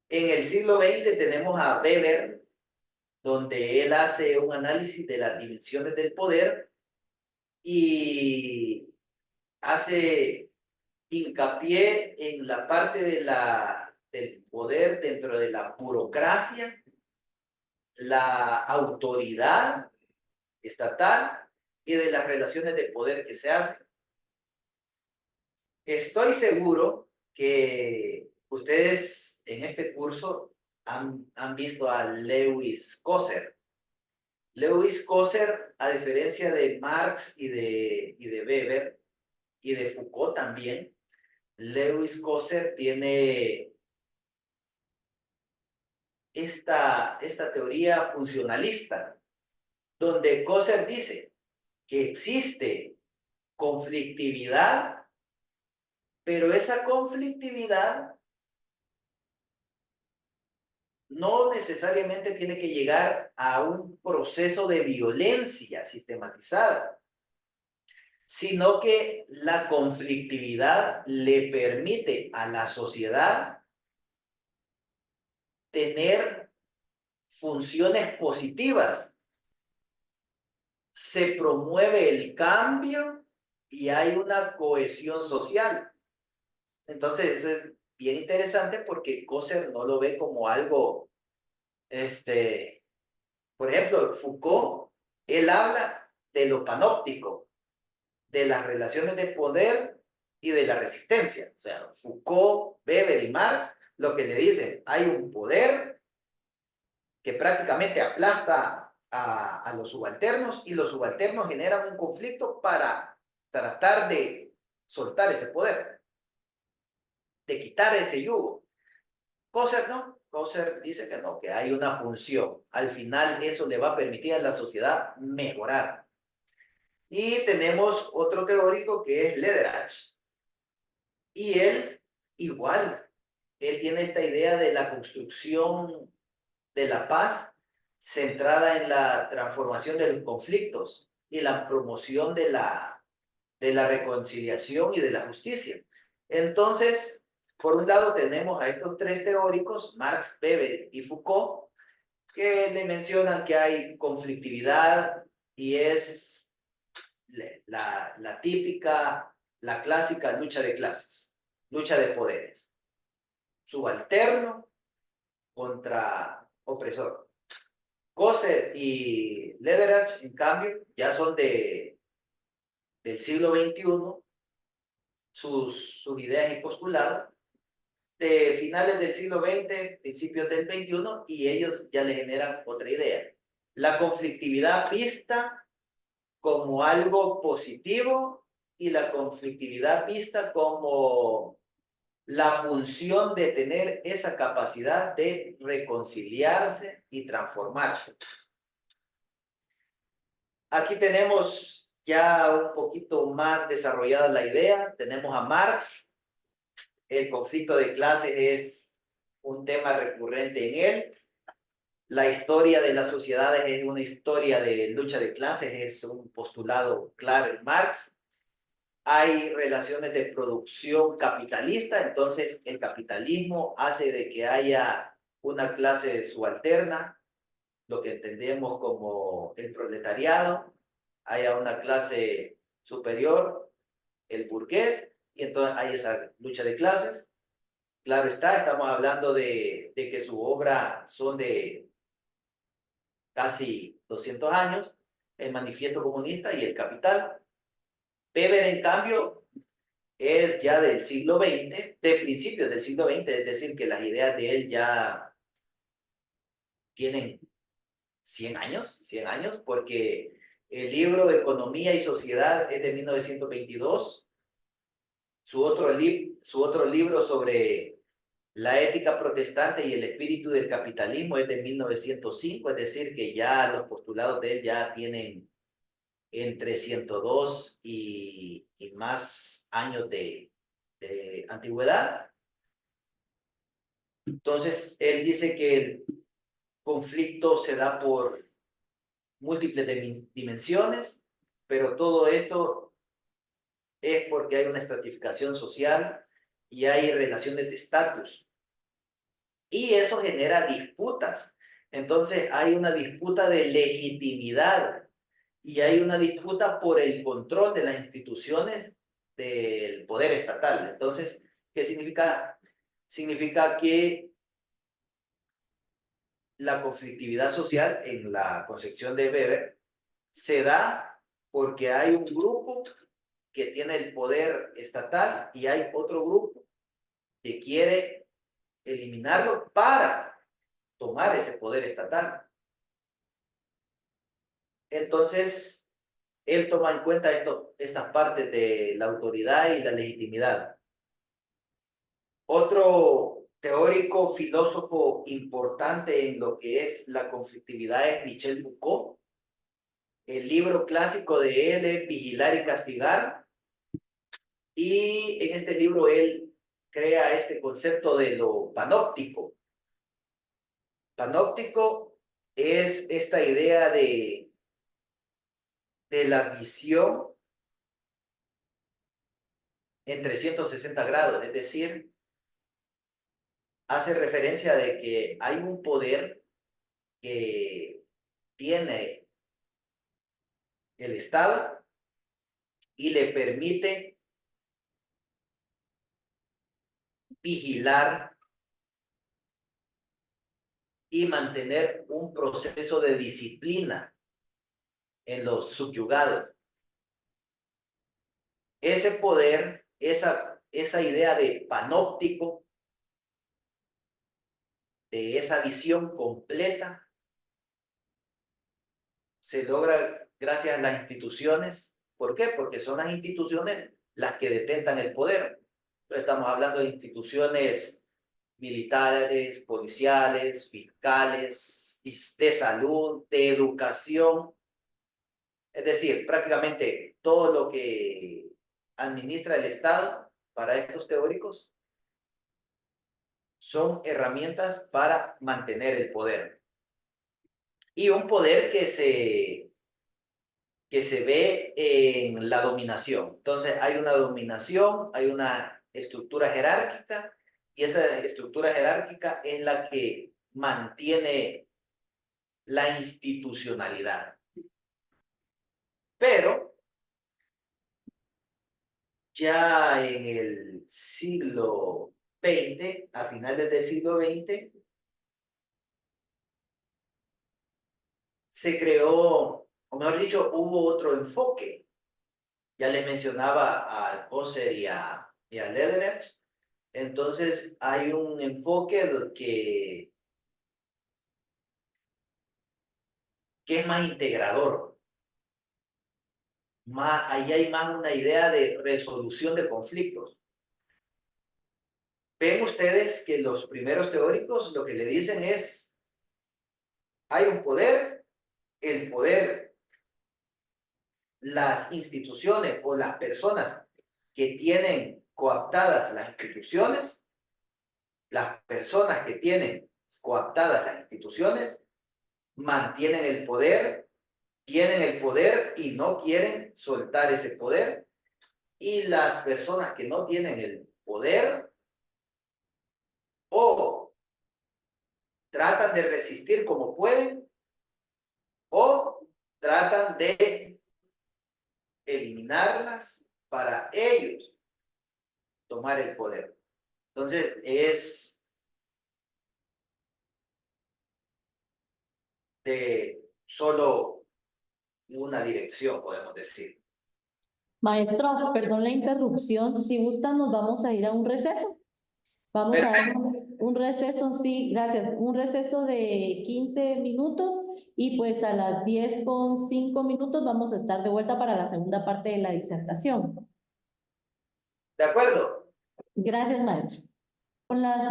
En el siglo XX tenemos a Weber, donde él hace un análisis de las dimensiones del poder y hace hincapié en la parte del poder dentro de la burocracia, la autoridad estatal y de las relaciones de poder que se hacen. Estoy seguro que ustedes en este curso han visto a Lewis Coser. Lewis Coser, a diferencia de Marx y de Weber y de Foucault también, Lewis Coser tiene esta teoría funcionalista, donde Coser dice que existe conflictividad, pero esa conflictividad no necesariamente tiene que llegar a un proceso de violencia sistematizada, sino que la conflictividad le permite a la sociedad tener funciones positivas. Se promueve el cambio y hay una cohesión social. Entonces, eso es bien interesante porque Coser no lo ve como algo, por ejemplo, Foucault, él habla de lo panóptico, de las relaciones de poder y de la resistencia. O sea, Foucault, Weber y Marx, lo que le dicen, hay un poder que prácticamente aplasta a los subalternos y los subalternos generan un conflicto para tratar de soltar ese poder, de quitar ese yugo. Coser no, Coser dice que no, que hay una función. Al final eso le va a permitir a la sociedad mejorar. Y tenemos otro teórico que es Lederach. Y él, igual, él tiene esta idea de la construcción de la paz centrada en la transformación de los conflictos y la promoción de la reconciliación y de la justicia. Entonces, por un lado tenemos a estos tres teóricos, Marx, Weber y Foucault, que le mencionan que hay conflictividad y es la típica, la clásica lucha de clases, lucha de poderes, subalterno contra opresor. Coser y Lederach, en cambio, ya son del siglo XXI, sus ideas y postulados, de finales del siglo XX, principios del XXI, y ellos ya le generan otra idea. La conflictividad vista como algo positivo y la conflictividad vista como la función de tener esa capacidad de reconciliarse y transformarse. Aquí tenemos ya un poquito más desarrollada la idea. Tenemos a Marx. El conflicto de clases es un tema recurrente en él. La historia de las sociedades es una historia de lucha de clases, es un postulado claro en Marx. Hay relaciones de producción capitalista, entonces el capitalismo hace de que haya una clase subalterna, lo que entendemos como el proletariado, haya una clase superior, el burgués, y entonces hay esa lucha de clases. Claro está, estamos hablando de que su obra son de casi 200 años, el Manifiesto Comunista y el Capital. Weber, en cambio, es ya del siglo XX, de principios del siglo XX, es decir, que las ideas de él ya tienen 100 años, porque el libro Economía y Sociedad es de 1922, su otro libro sobre la ética protestante y el espíritu del capitalismo es de 1905, es decir, que ya los postulados de él ya tienen entre 102 y más años de antigüedad. Entonces, él dice que el conflicto se da por múltiples dimensiones, pero todo esto es porque hay una estratificación social y hay relaciones de estatus. Y eso genera disputas. Entonces hay una disputa de legitimidad y hay una disputa por el control de las instituciones del poder estatal. Entonces, ¿qué significa? Significa que la conflictividad social en la concepción de Weber se da porque hay un grupo que tiene el poder estatal y hay otro grupo que quiere eliminarlo para tomar ese poder estatal. Entonces, él toma en cuenta estas partes de la autoridad y la legitimidad. Otro teórico, filósofo importante en lo que es la conflictividad es Michel Foucault. El libro clásico de él es Vigilar y Castigar. Y en este libro él crea este concepto de lo panóptico. Panóptico es esta idea de la visión en 360 grados, es decir, hace referencia de que hay un poder que tiene el Estado y le permite vigilar y mantener un proceso de disciplina en los subyugados. Ese poder, esa idea de panóptico, de esa visión completa, se logra gracias a las instituciones. ¿Por qué? Porque son las instituciones las que detentan el poder. Entonces estamos hablando de instituciones militares, policiales, fiscales, de salud, de educación. Es decir, prácticamente todo lo que administra el Estado para estos teóricos son herramientas para mantener el poder. Y un poder que se ve en la dominación. Entonces hay una dominación, hay una estructura jerárquica y esa estructura jerárquica es la que mantiene la institucionalidad. Pero ya en el siglo XX, a finales del siglo XX, se creó, o mejor dicho, hubo otro enfoque. Ya les mencionaba a Althusser y a Lederer. Entonces hay un enfoque que es más integrador. Ahí hay más una idea de resolución de conflictos. Ven ustedes que los primeros teóricos lo que le dicen es, hay un poder, el poder, las instituciones o las personas que tienen coaptadas las instituciones, las personas que tienen coaptadas las instituciones, mantienen el poder, tienen el poder y no quieren soltar ese poder. Y las personas que no tienen el poder o tratan de resistir como pueden o tratan de eliminarlas para ellos tomar el poder. Entonces, es de solo una dirección, podemos decir. Maestro, perdón la interrupción. Si gustan, nos vamos a ir a un receso. Vamos a dar Perfecto, un receso, sí, gracias. Un receso de 15 minutos y pues a las 10:05 vamos a estar de vuelta para la segunda parte de la disertación. de acuerdo. Gracias, maestro. Con la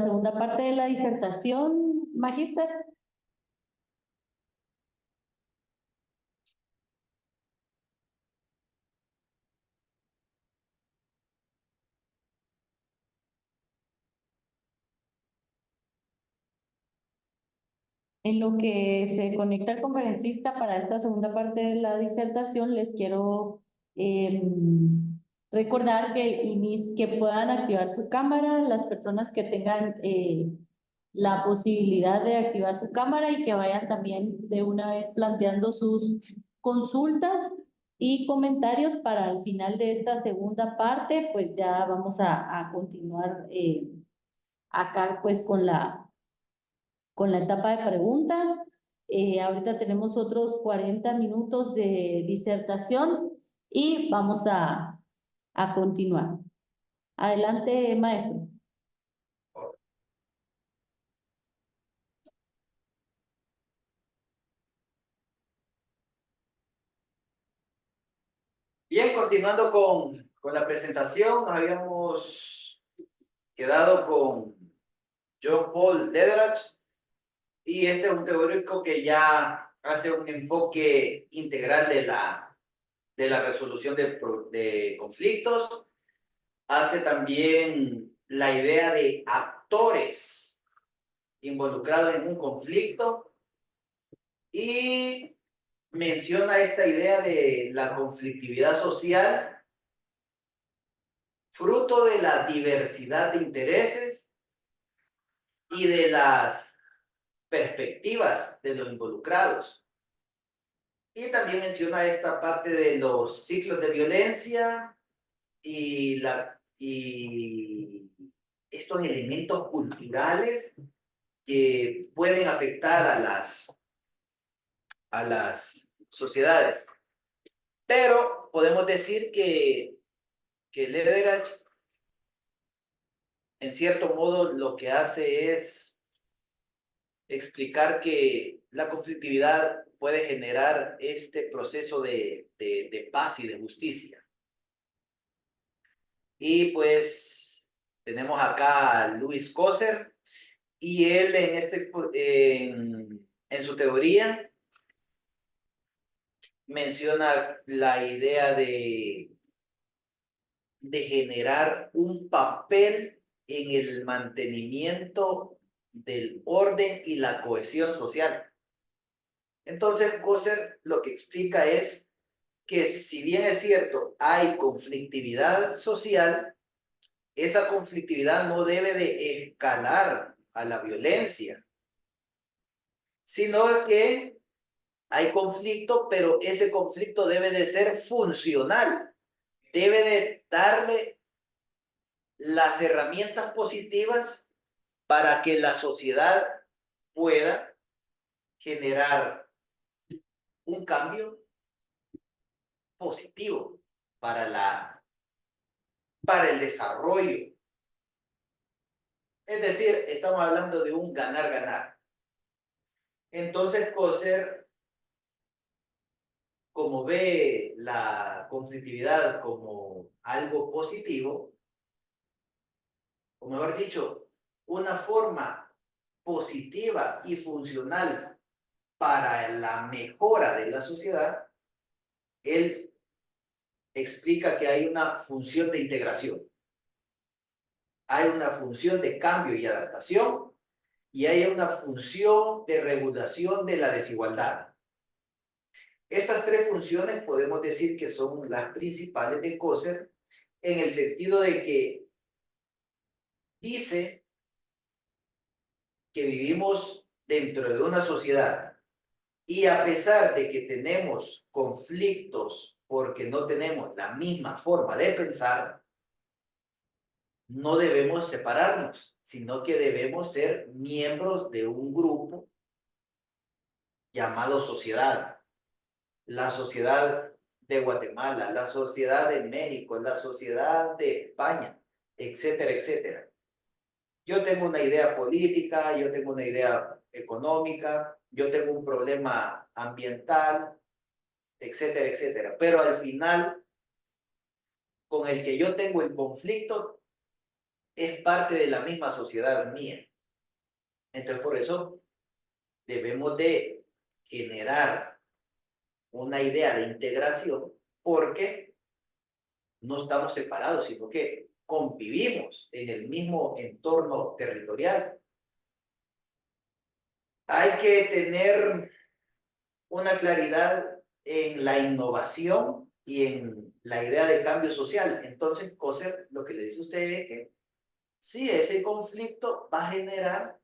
segunda parte de la disertación, magíster. En lo que se conecta el conferencista para esta segunda parte de la disertación, les quiero recordar que puedan activar su cámara las personas que tengan la posibilidad de activar su cámara y que vayan también de una vez planteando sus consultas y comentarios para el final de esta segunda parte, pues ya vamos a continuar acá pues con la etapa de preguntas. Ahorita tenemos otros 40 minutos de disertación y vamos a continuar. Adelante, maestro. Bien, continuando con la presentación, nos habíamos quedado con John Paul Lederach, y este es un teórico que ya hace un enfoque integral de la resolución de conflictos. Hace también la idea de actores involucrados en un conflicto y menciona esta idea de la conflictividad social, fruto de la diversidad de intereses y de las perspectivas de los involucrados. Y también menciona esta parte de los ciclos de violencia y estos elementos culturales que pueden afectar a las sociedades. Pero podemos decir que Lederach, en cierto modo, lo que hace es explicar que la conflictividad puede generar este proceso de paz y de justicia. Y pues tenemos acá a Luis Coser, y él en su teoría menciona la idea de generar un papel en el mantenimiento del orden y la cohesión social. Entonces, Coser lo que explica es que si bien es cierto, hay conflictividad social, esa conflictividad no debe de escalar a la violencia, sino que hay conflicto, pero ese conflicto debe de ser funcional, debe de darle las herramientas positivas para que la sociedad pueda generar un cambio positivo para, para el desarrollo. Es decir, estamos hablando de un ganar-ganar. Entonces, Coser, como ve la conflictividad como algo positivo, o mejor dicho, una forma positiva y funcional para la mejora de la sociedad, él explica que hay una función de integración, hay una función de cambio y adaptación, y hay una función de regulación de la desigualdad. Estas tres funciones podemos decir que son las principales de Coser, en el sentido de que dice que vivimos dentro de una sociedad y a pesar de que tenemos conflictos porque no tenemos la misma forma de pensar, no debemos separarnos, sino que debemos ser miembros de un grupo llamado sociedad. La sociedad de Guatemala, la sociedad de México, la sociedad de España, etcétera, etcétera. Yo tengo una idea política, yo tengo una idea económica, yo tengo un problema ambiental, etcétera, etcétera. Pero al final, con el que yo tengo el conflicto, es parte de la misma sociedad mía. Entonces, por eso debemos de generar una idea de integración, porque no estamos separados, sino que convivimos en el mismo entorno territorial. Hay que tener una claridad en la innovación y en la idea de cambio social. Entonces, Coser, lo que le dice a usted es que sí, ese conflicto va a generar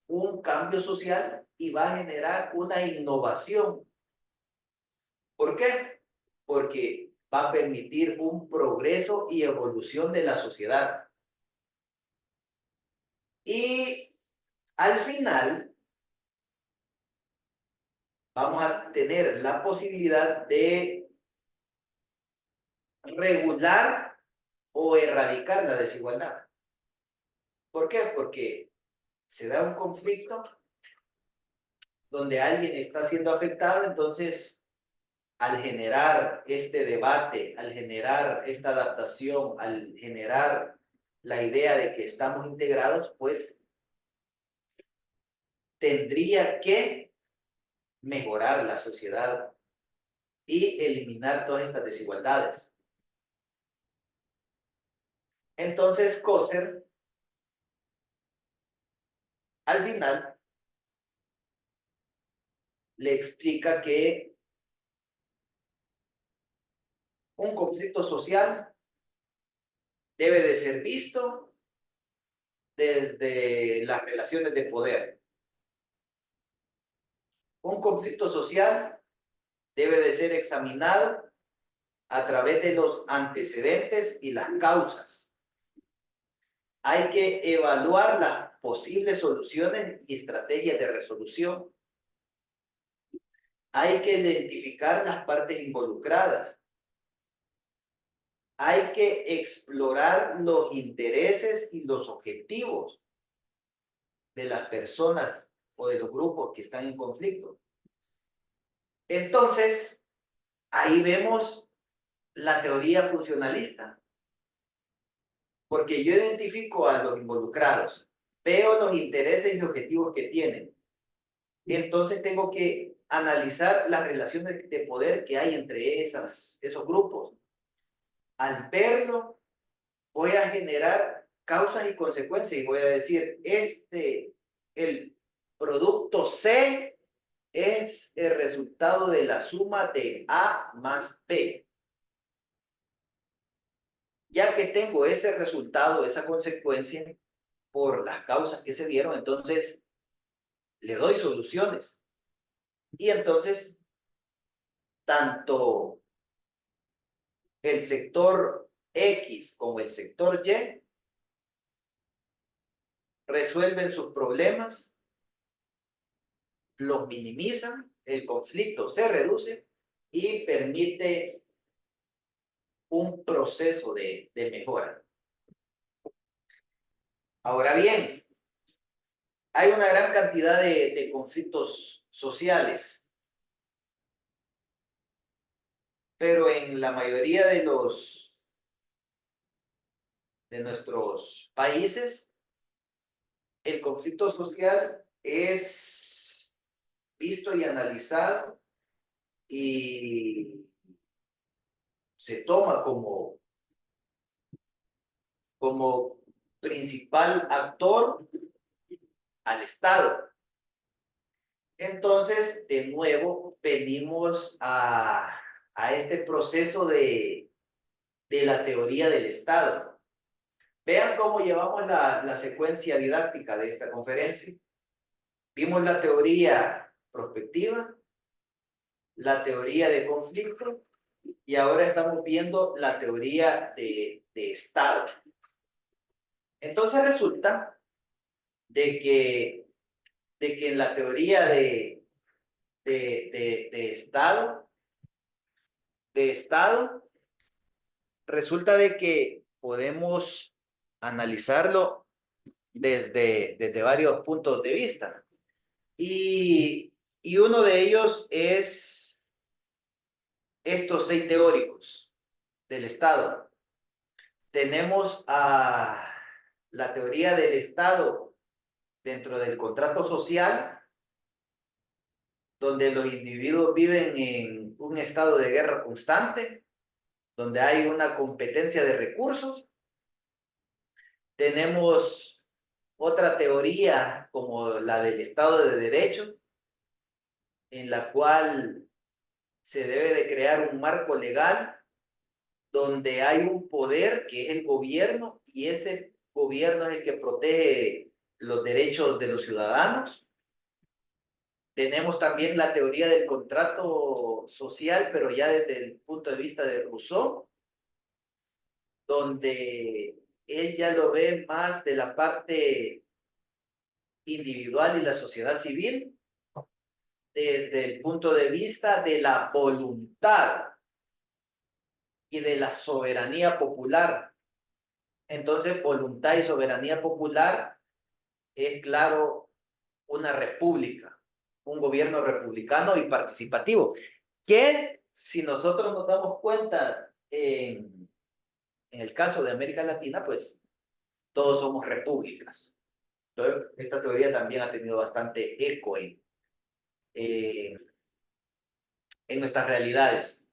un cambio social y va a generar una innovación. ¿Por qué? Porque va a permitir un progreso y evolución de la sociedad. Y al final vamos a tener la posibilidad de regular o erradicar la desigualdad. ¿Por qué? Porque se da un conflicto donde alguien está siendo afectado, entonces al generar este debate, al generar esta adaptación, al generar la idea de que estamos integrados, pues tendría que mejorar la sociedad y eliminar todas estas desigualdades. Entonces, Coser, al final, le explica que un conflicto social debe de ser visto desde las relaciones de poder. Un conflicto social debe de ser examinado a través de los antecedentes y las causas. Hay que evaluar las posibles soluciones y estrategias de resolución. Hay que identificar las partes involucradas. Hay que explorar los intereses y los objetivos de las personas o de los grupos que están en conflicto. Entonces, ahí vemos la teoría funcionalista, porque yo identifico a los involucrados, veo los intereses y objetivos que tienen, y entonces tengo que analizar las relaciones de poder que hay entre esos grupos. Al verlo, voy a generar causas y consecuencias y voy a decir, el producto C es el resultado de la suma de A más B. Ya que tengo ese resultado, esa consecuencia, por las causas que se dieron, entonces le doy soluciones. Y entonces, tanto el sector X como el sector Y resuelven sus problemas, los minimizan, el conflicto se reduce y permite un proceso de mejora. Ahora bien, hay una gran cantidad de conflictos sociales, pero en la mayoría de nuestros países, el conflicto social es visto y analizado y se toma como principal actor al Estado. Entonces, de nuevo, venimos a este proceso de la teoría del Estado. Vean cómo llevamos la secuencia didáctica de esta conferencia. Vimos la teoría prospectiva, la teoría de conflicto y ahora estamos viendo la teoría de Estado. Entonces resulta de que en la teoría de Estado, resulta de que podemos analizarlo desde varios puntos de vista. Y uno de ellos es estos 6 teóricos del Estado. Tenemos a la teoría del Estado dentro del contrato social, donde los individuos viven en un estado de guerra constante, donde hay una competencia de recursos. Tenemos otra teoría como la del Estado de Derecho, en la cual se debe de crear un marco legal donde hay un poder que es el gobierno y ese gobierno es el que protege los derechos de los ciudadanos. Tenemos también la teoría del contrato social, pero ya desde el punto de vista de Rousseau, donde él ya lo ve más de la parte individual y la sociedad civil, desde el punto de vista de la voluntad y de la soberanía popular. Entonces, voluntad y soberanía popular es, claro, una república, un gobierno republicano y participativo, que si nosotros nos damos cuenta en el caso de América Latina, pues todos somos repúblicas. Entonces, esta teoría también ha tenido bastante eco eh, en nuestras realidades.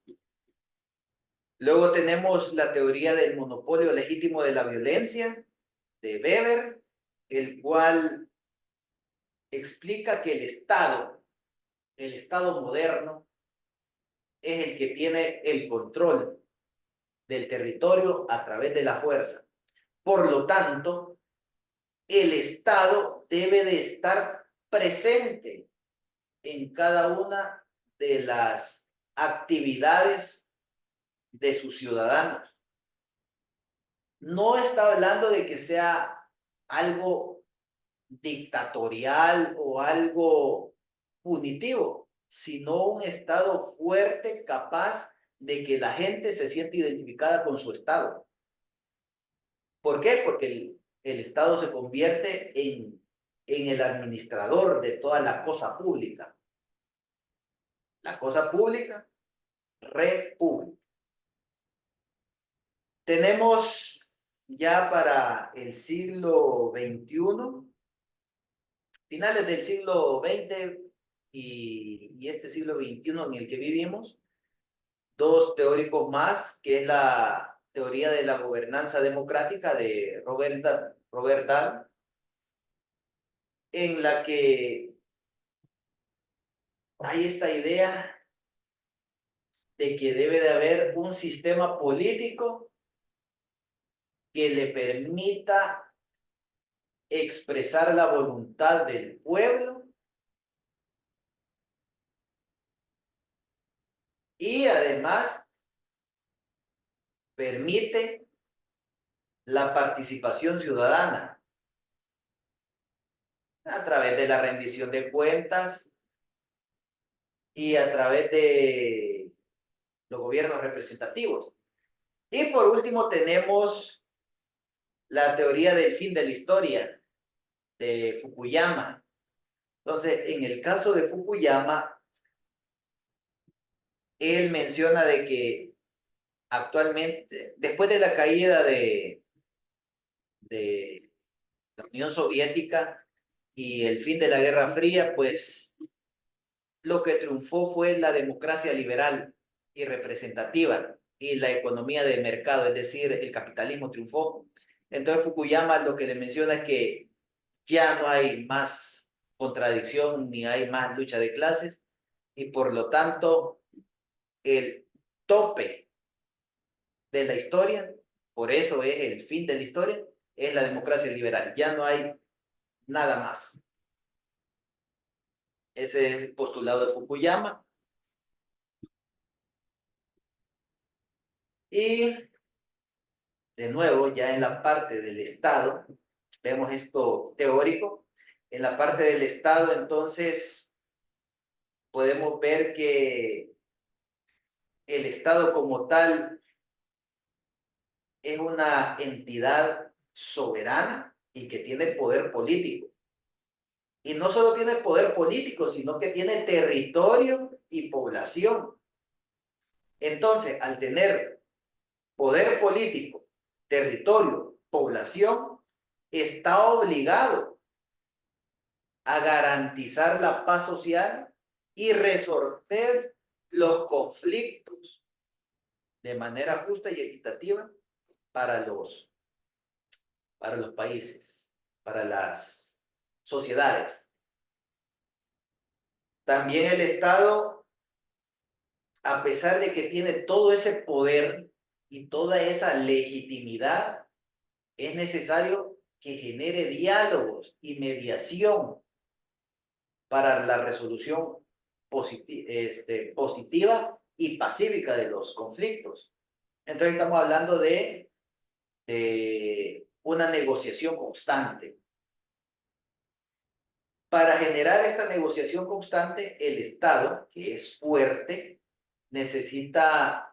Luego tenemos la teoría del monopolio legítimo de la violencia de Weber, el cual explica que el Estado moderno, es el que tiene el control del territorio a través de la fuerza. Por lo tanto, el Estado debe de estar presente en cada una de las actividades de sus ciudadanos. No está hablando de que sea algo dictatorial o algo punitivo, sino un Estado fuerte, capaz de que la gente se sienta identificada con su Estado. ¿Por qué? Porque el Estado se convierte en el administrador de toda la cosa pública. La cosa pública, república. Tenemos ya para el siglo XXI, finales del siglo XX y este siglo XXI en el que vivimos, dos teóricos más, que es la teoría de la gobernanza democrática de Robert Dahl, en la que hay esta idea de que debe de haber un sistema político que le permita expresar la voluntad del pueblo y además permite la participación ciudadana a través de la rendición de cuentas y a través de los gobiernos representativos. Y por último tenemos la teoría del fin de la historia de Fukuyama. Entonces, en el caso de Fukuyama, él menciona de que actualmente, después de la caída de la Unión Soviética y el fin de la Guerra Fría, pues lo que triunfó fue la democracia liberal y representativa y la economía de mercado, es decir, el capitalismo triunfó. Entonces Fukuyama lo que le menciona es que ya no hay más contradicción ni hay más lucha de clases y por lo tanto el tope de la historia, por eso es el fin de la historia, es la democracia liberal. Ya no hay nada más. Ese es el postulado de Fukuyama. Y de nuevo, ya en la parte del Estado, vemos esto teórico, en la parte del Estado, entonces, podemos ver que el Estado como tal es una entidad soberana y que tiene poder político. Y no solo tiene poder político, sino que tiene territorio y población. Entonces, al tener poder político, territorio, población, está obligado a garantizar la paz social y resolver los conflictos de manera justa y equitativa para los países, para las sociedades. También el Estado, a pesar de que tiene todo ese poder y toda esa legitimidad, es necesario que genere diálogos y mediación para la resolución positiva y pacífica de los conflictos. Entonces estamos hablando de una negociación constante. Para generar esta negociación constante, el Estado, que es fuerte, necesita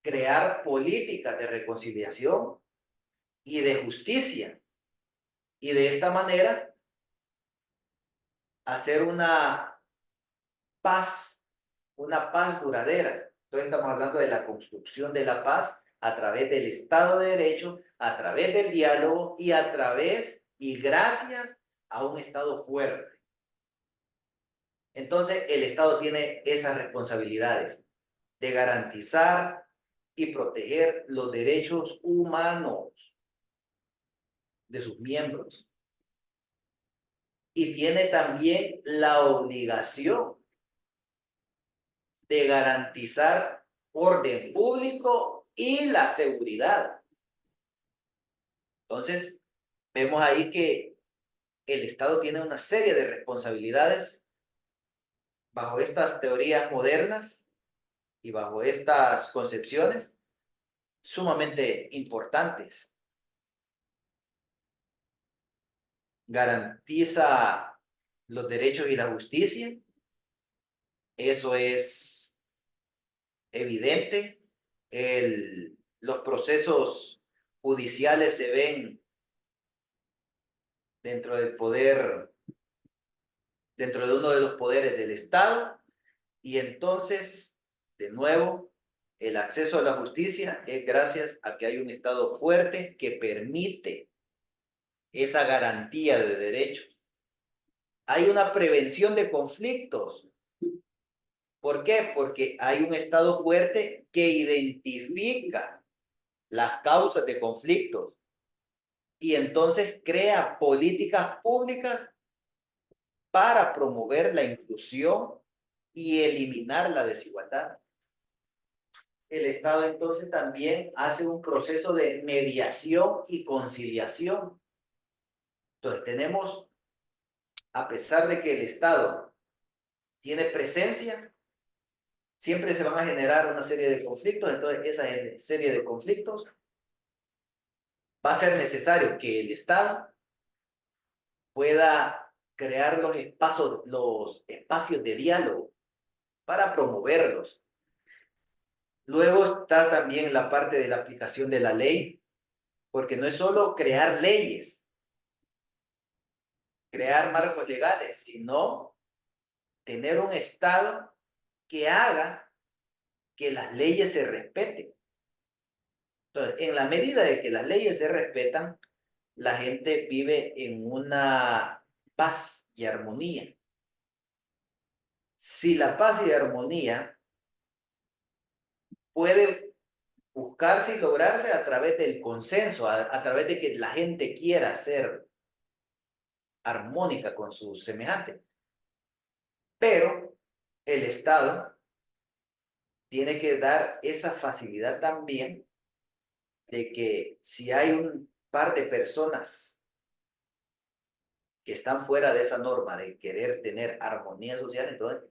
crear políticas de reconciliación y de justicia. Y de esta manera, hacer una paz duradera. Entonces estamos hablando de la construcción de la paz a través del Estado de Derecho, a través del diálogo y a través y gracias a un Estado fuerte. Entonces el Estado tiene esas responsabilidades de garantizar y proteger los derechos humanos de sus miembros. Y tiene también la obligación de garantizar orden público y la seguridad. Entonces, vemos ahí que el Estado tiene una serie de responsabilidades bajo estas teorías modernas y bajo estas concepciones sumamente importantes. Garantiza los derechos y la justicia. Eso es evidente. Los procesos judiciales se ven dentro del poder, dentro de uno de los poderes del Estado, y entonces, de nuevo, el acceso a la justicia es gracias a que hay un Estado fuerte que permite esa garantía de derechos. Hay una prevención de conflictos. ¿Por qué? Porque hay un Estado fuerte que identifica las causas de conflictos y entonces crea políticas públicas para promover la inclusión y eliminar la desigualdad. El Estado entonces también hace un proceso de mediación y conciliación. Entonces tenemos, a pesar de que el Estado tiene presencia, siempre se van a generar una serie de conflictos. Entonces esa serie de conflictos va a ser necesario que el Estado pueda crear los espacios de diálogo para promoverlos. Luego está también la parte de la aplicación de la ley, porque no es solo crear leyes, crear marcos legales, sino tener un Estado que haga que las leyes se respeten. Entonces, en la medida de que las leyes se respetan, la gente vive en una paz y armonía. Si la paz y armonía puede buscarse y lograrse a través del consenso, a través de que la gente quiera ser armónica con sus semejantes. Pero el Estado tiene que dar esa facilidad también de que si hay un par de personas que están fuera de esa norma de querer tener armonía social, entonces,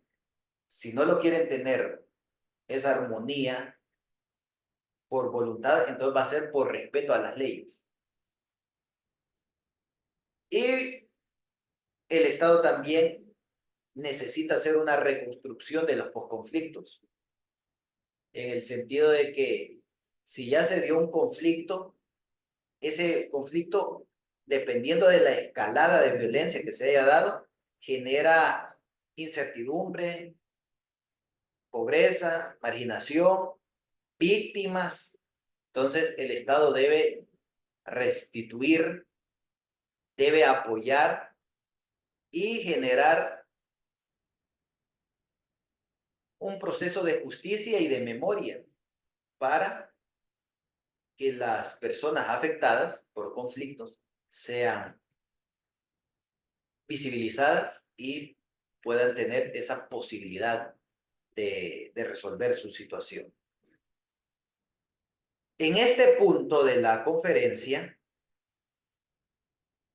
si no lo quieren tener esa armonía, por voluntad, entonces va a ser por respeto a las leyes. Y el Estado también necesita hacer una reconstrucción de los posconflictos, en el sentido de que si ya se dio un conflicto, ese conflicto, dependiendo de la escalada de violencia que se haya dado, genera incertidumbre, pobreza, marginación, víctimas. Entonces, el Estado debe restituir, debe apoyar y generar un proceso de justicia y de memoria para que las personas afectadas por conflictos sean visibilizadas y puedan tener esa posibilidad de resolver su situación. En este punto de la conferencia,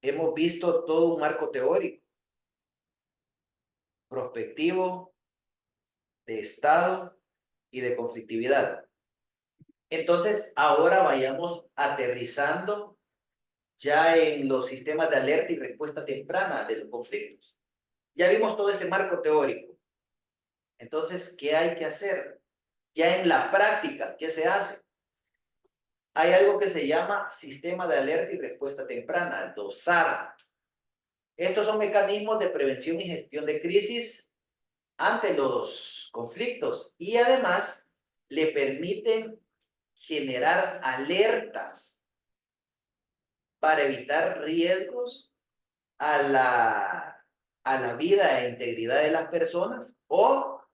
hemos visto todo un marco teórico, prospectivo, de Estado y de conflictividad. Entonces, ahora vayamos aterrizando ya en los sistemas de alerta y respuesta temprana de los conflictos. Ya vimos todo ese marco teórico. Entonces, ¿qué hay que hacer? Ya en la práctica, ¿qué se hace? Hay algo que se llama Sistema de Alerta y Respuesta Temprana, los SAR. Estos son mecanismos de prevención y gestión de crisis ante los conflictos y además le permiten generar alertas para evitar riesgos a la vida e integridad de las personas o,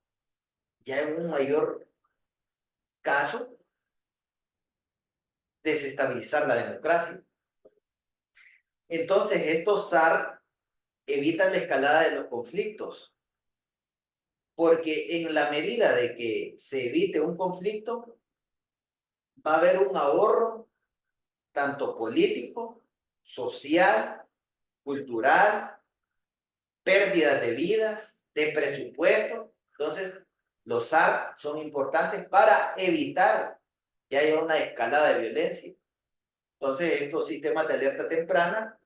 ya en un mayor caso, desestabilizar la democracia. Entonces, estos SAR evitan la escalada de los conflictos, porque en la medida de que se evite un conflicto, va a haber un ahorro tanto político, social, cultural, pérdidas de vidas, de presupuesto. Entonces, los SAR son importantes para evitar que haya una escalada de violencia. Entonces, estos sistemas de alerta temprana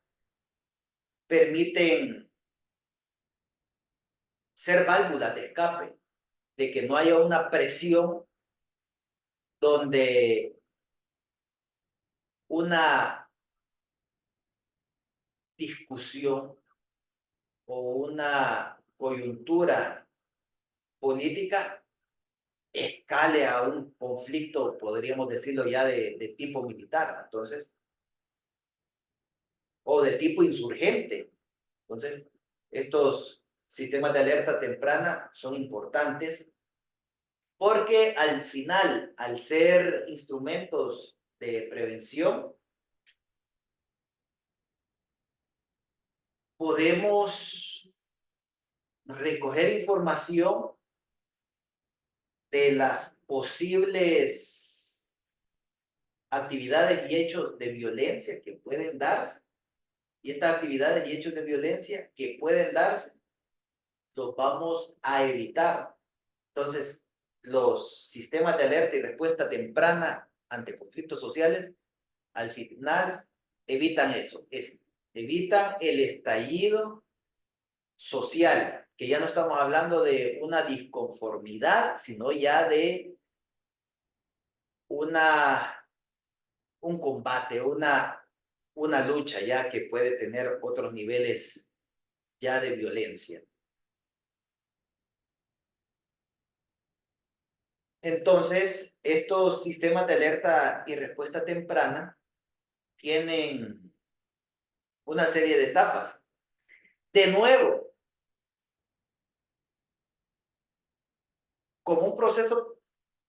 permiten ser válvulas de escape, de que no haya una presión donde una discusión o una coyuntura política escale a un conflicto, podríamos decirlo ya de tipo militar, entonces, o de tipo insurgente. Entonces, estos sistemas de alerta temprana son importantes porque al final, al ser instrumentos de prevención, podemos recoger información de las posibles actividades y hechos de violencia que pueden darse. Y estas actividades y hechos de violencia que pueden darse, los vamos a evitar. Entonces, los sistemas de alerta y respuesta temprana ante conflictos sociales, al final, evitan eso. Evitan el estallido social, que ya no estamos hablando de una disconformidad, sino ya de un combate, una lucha ya que puede tener otros niveles ya de violencia. Entonces, estos sistemas de alerta y respuesta temprana tienen una serie de etapas. De nuevo, como un proceso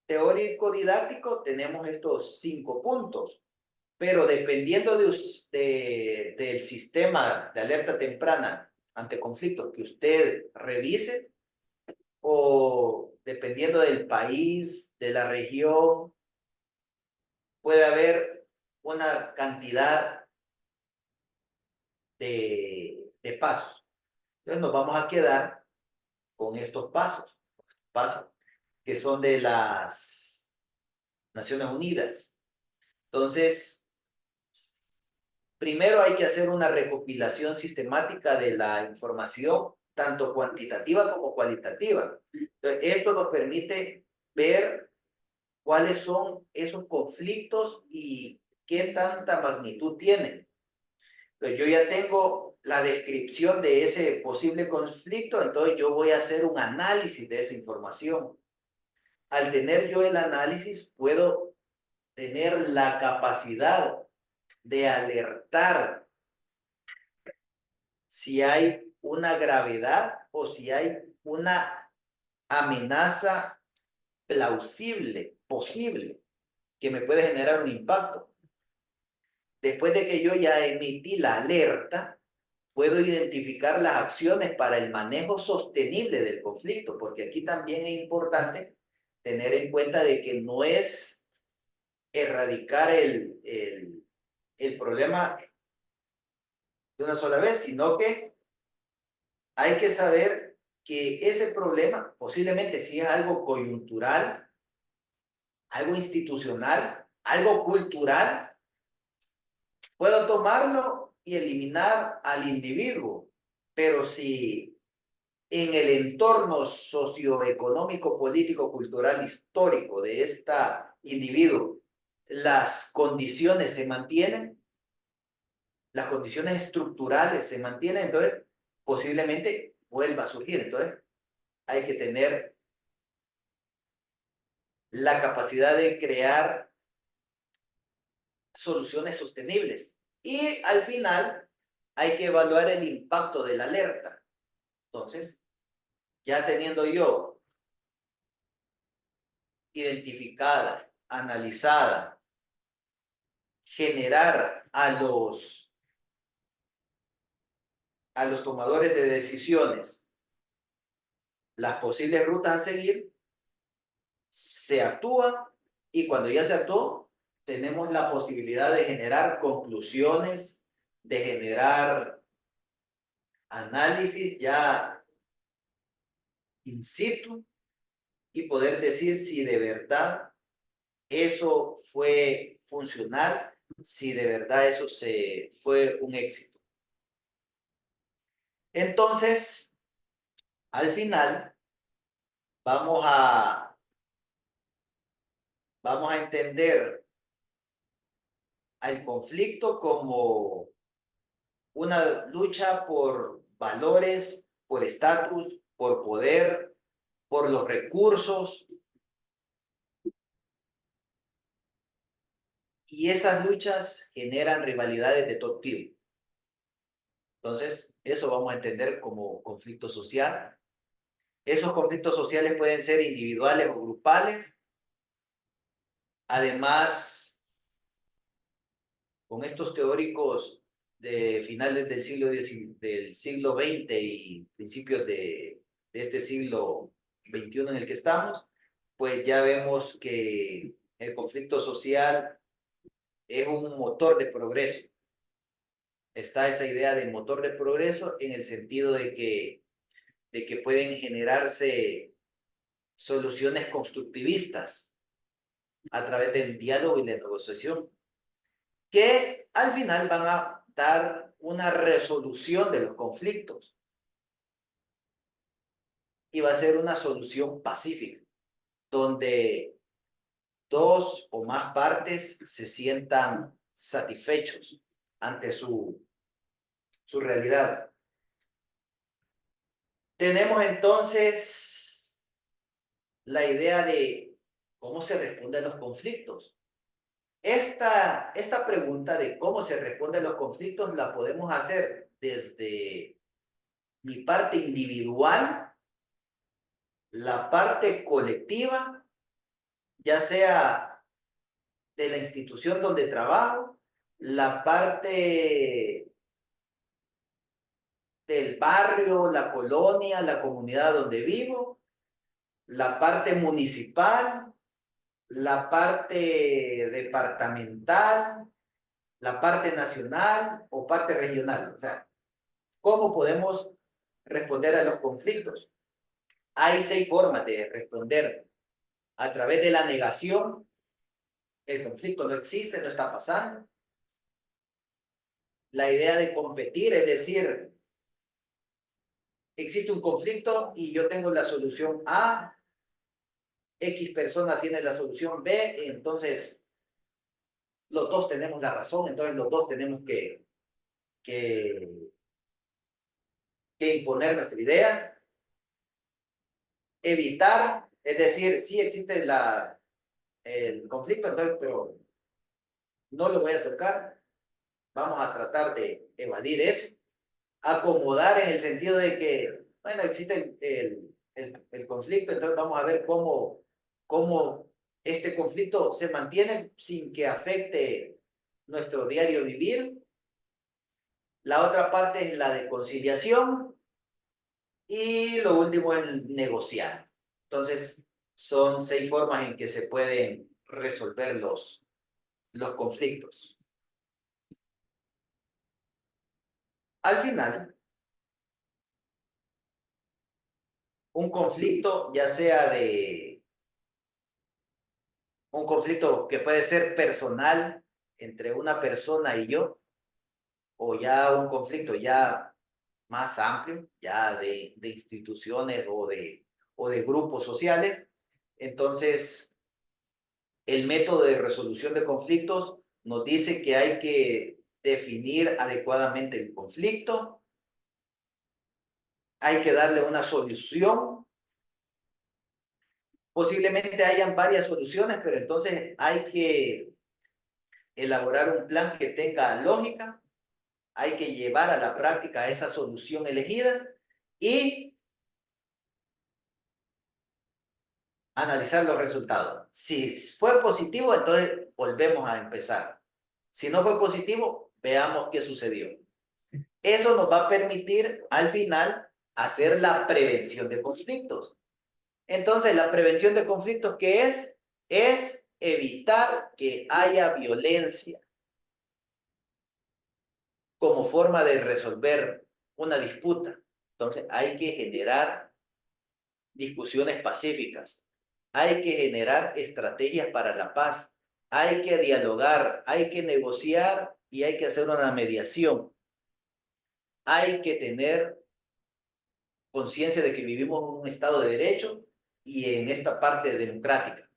teórico didáctico, tenemos estos 5 puntos, pero dependiendo del sistema de alerta temprana ante conflictos que usted revise, o dependiendo del país, de la región, puede haber una cantidad de pasos. Entonces nos vamos a quedar con estos pasos que son de las Naciones Unidas. Entonces, primero hay que hacer una recopilación sistemática de la información, tanto cuantitativa como cualitativa. Entonces, esto nos permite ver cuáles son esos conflictos y qué tanta magnitud tienen. Entonces, yo ya tengo la descripción de ese posible conflicto, entonces yo voy a hacer un análisis de esa información. Al tener yo el análisis, puedo tener la capacidad de alertar si hay una gravedad o si hay una amenaza plausible, posible, que me puede generar un impacto. Después de que yo ya emití la alerta, puedo identificar las acciones para el manejo sostenible del conflicto, porque aquí también es importante tener en cuenta de que no es erradicar el problema de una sola vez, sino que hay que saber que ese problema posiblemente si es algo coyuntural, algo institucional, algo cultural, puedo tomarlo y eliminar al individuo, pero si en el entorno socioeconómico, político, cultural, histórico de este individuo, las condiciones se mantienen, las condiciones estructurales se mantienen, entonces posiblemente vuelva a surgir. Entonces hay que tener la capacidad de crear soluciones sostenibles. Y al final hay que evaluar el impacto de la alerta. Entonces, ya teniendo yo identificada, analizada, generar a los tomadores de decisiones las posibles rutas a seguir, se actúa y cuando ya se actuó, tenemos la posibilidad de generar conclusiones, de generar análisis ya in situ y poder decir si de verdad eso fue funcional, si de verdad eso fue un éxito. Entonces, al final, vamos a entender al conflicto como una lucha por valores, por estatus, por poder, por los recursos. Y esas luchas generan rivalidades de todo tipo. Entonces, eso vamos a entender como conflicto social. Esos conflictos sociales pueden ser individuales o grupales. Además, con estos teóricos de finales del siglo XX y principios de este siglo XXI en el que estamos, pues ya vemos que el conflicto social es un motor de progreso. Está esa idea de motor de progreso en el sentido de que pueden generarse soluciones constructivistas a través del diálogo y la negociación, que al final van a dar una resolución de los conflictos y va a ser una solución pacífica, donde dos o más partes se sientan satisfechos ante su realidad. Tenemos entonces la idea de cómo se responden los conflictos. Esta pregunta de cómo se responden los conflictos la podemos hacer desde mi parte individual, la parte colectiva, ya sea de la institución donde trabajo, la parte del barrio, la colonia, la comunidad donde vivo, la parte municipal, la parte departamental, la parte nacional o parte regional. O sea, ¿cómo podemos responder a los conflictos? Hay 6 formas de responder: a través de la negación, el conflicto no existe, no está pasando. La idea de competir, es decir, existe un conflicto y yo tengo la solución A, X persona tiene la solución B, entonces los dos tenemos la razón, entonces los dos tenemos que imponer nuestra idea. Evitar, es decir, sí existe el conflicto, entonces, pero no lo voy a tocar. Vamos a tratar de evadir eso. Acomodar en el sentido de que, bueno, existe el conflicto, entonces vamos a ver cómo este conflicto se mantiene sin que afecte nuestro diario vivir. La otra parte es la de conciliación y lo último es el negociar. Entonces, son 6 formas en que se pueden resolver los conflictos. Al final, un conflicto, ya sea un conflicto que puede ser personal entre una persona y yo, o ya un conflicto ya más amplio, ya de instituciones o de grupos sociales. Entonces, el método de resolución de conflictos nos dice que hay que definir adecuadamente el conflicto, hay que darle una solución. Posiblemente hayan varias soluciones, pero entonces hay que elaborar un plan que tenga lógica, hay que llevar a la práctica esa solución elegida y analizar los resultados. Si fue positivo, entonces volvemos a empezar. Si no fue positivo, veamos qué sucedió. Eso nos va a permitir al final hacer la prevención de conflictos. Entonces, la prevención de conflictos, ¿qué es? Es evitar que haya violencia como forma de resolver una disputa. Entonces, hay que generar discusiones pacíficas, hay que generar estrategias para la paz, hay que dialogar, hay que negociar y hay que hacer una mediación. Hay que tener conciencia de que vivimos en un Estado de Derecho y en esta parte democrática.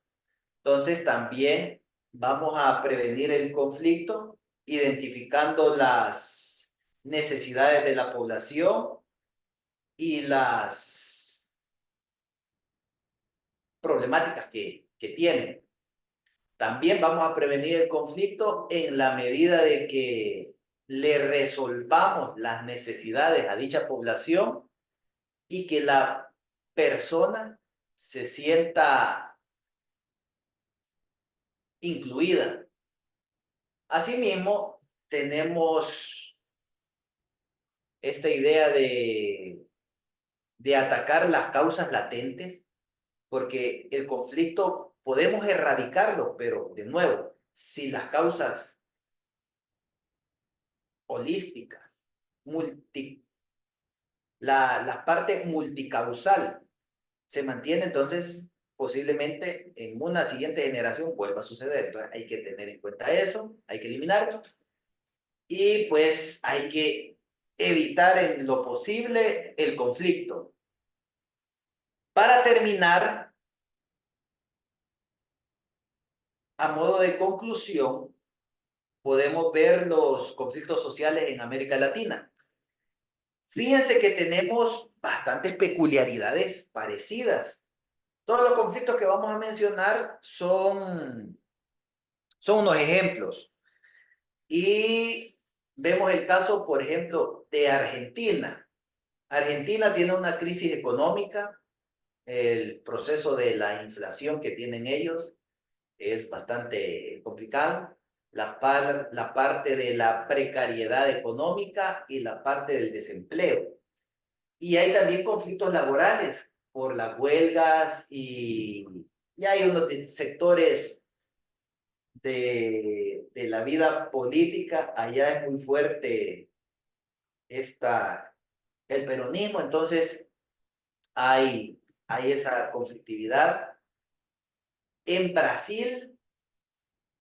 Entonces, también vamos a prevenir el conflicto identificando las necesidades de la población y las problemáticas que tienen. También vamos a prevenir el conflicto en la medida de que le resolvamos las necesidades a dicha población y que la persona se sienta incluida. Asimismo, tenemos esta idea de atacar las causas latentes, porque el conflicto podemos erradicarlo, pero de nuevo, si las causas holísticas, la parte multicausal se mantiene, entonces posiblemente en una siguiente generación vuelva a suceder. Entonces hay que tener en cuenta eso, hay que eliminarlo y pues hay que evitar en lo posible el conflicto. Para terminar, a modo de conclusión, podemos ver los conflictos sociales en América Latina. Fíjense que tenemos bastantes peculiaridades parecidas. Todos los conflictos que vamos a mencionar son unos ejemplos. Y vemos el caso, por ejemplo, de Argentina. Argentina tiene una crisis económica, el proceso de la inflación que tienen ellos es bastante complicado. La parte de la precariedad económica y la parte del desempleo. Y hay también conflictos laborales por las huelgas y hay unos sectores de la vida política. Allá es muy fuerte el peronismo, entonces hay esa conflictividad. En Brasil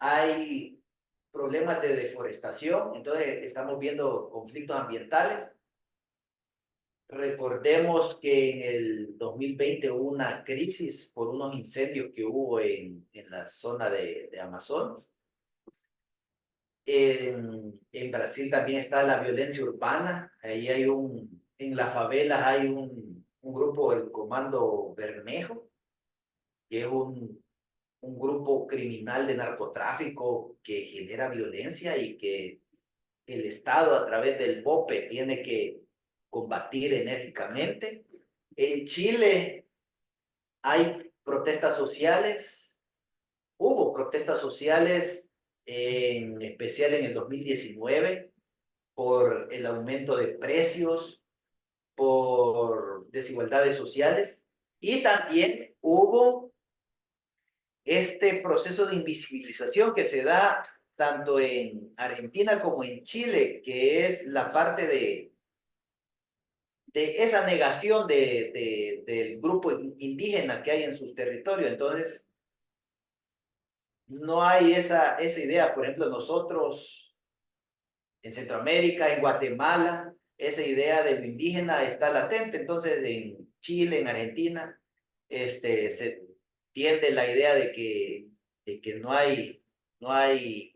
hay problemas de deforestación, entonces estamos viendo conflictos ambientales. Recordemos que en el 2020 hubo una crisis por unos incendios que hubo en la zona de Amazonas. En Brasil también está la violencia urbana. Ahí hay en las favelas hay un grupo, el Comando Bermejo, que es un grupo criminal de narcotráfico que genera violencia y que el Estado a través del BOPE tiene que combatir enérgicamente. En Chile hay protestas sociales, hubo protestas sociales, en especial en el 2019, por el aumento de precios, por desigualdades sociales, y también hubo este proceso de invisibilización que se da tanto en Argentina como en Chile, que es la parte de esa negación del grupo indígena que hay en sus territorios. Entonces, no hay esa idea. Por ejemplo, nosotros en Centroamérica, en Guatemala, esa idea del indígena está latente. Entonces, en Chile, en Argentina, se tiende la idea de que no hay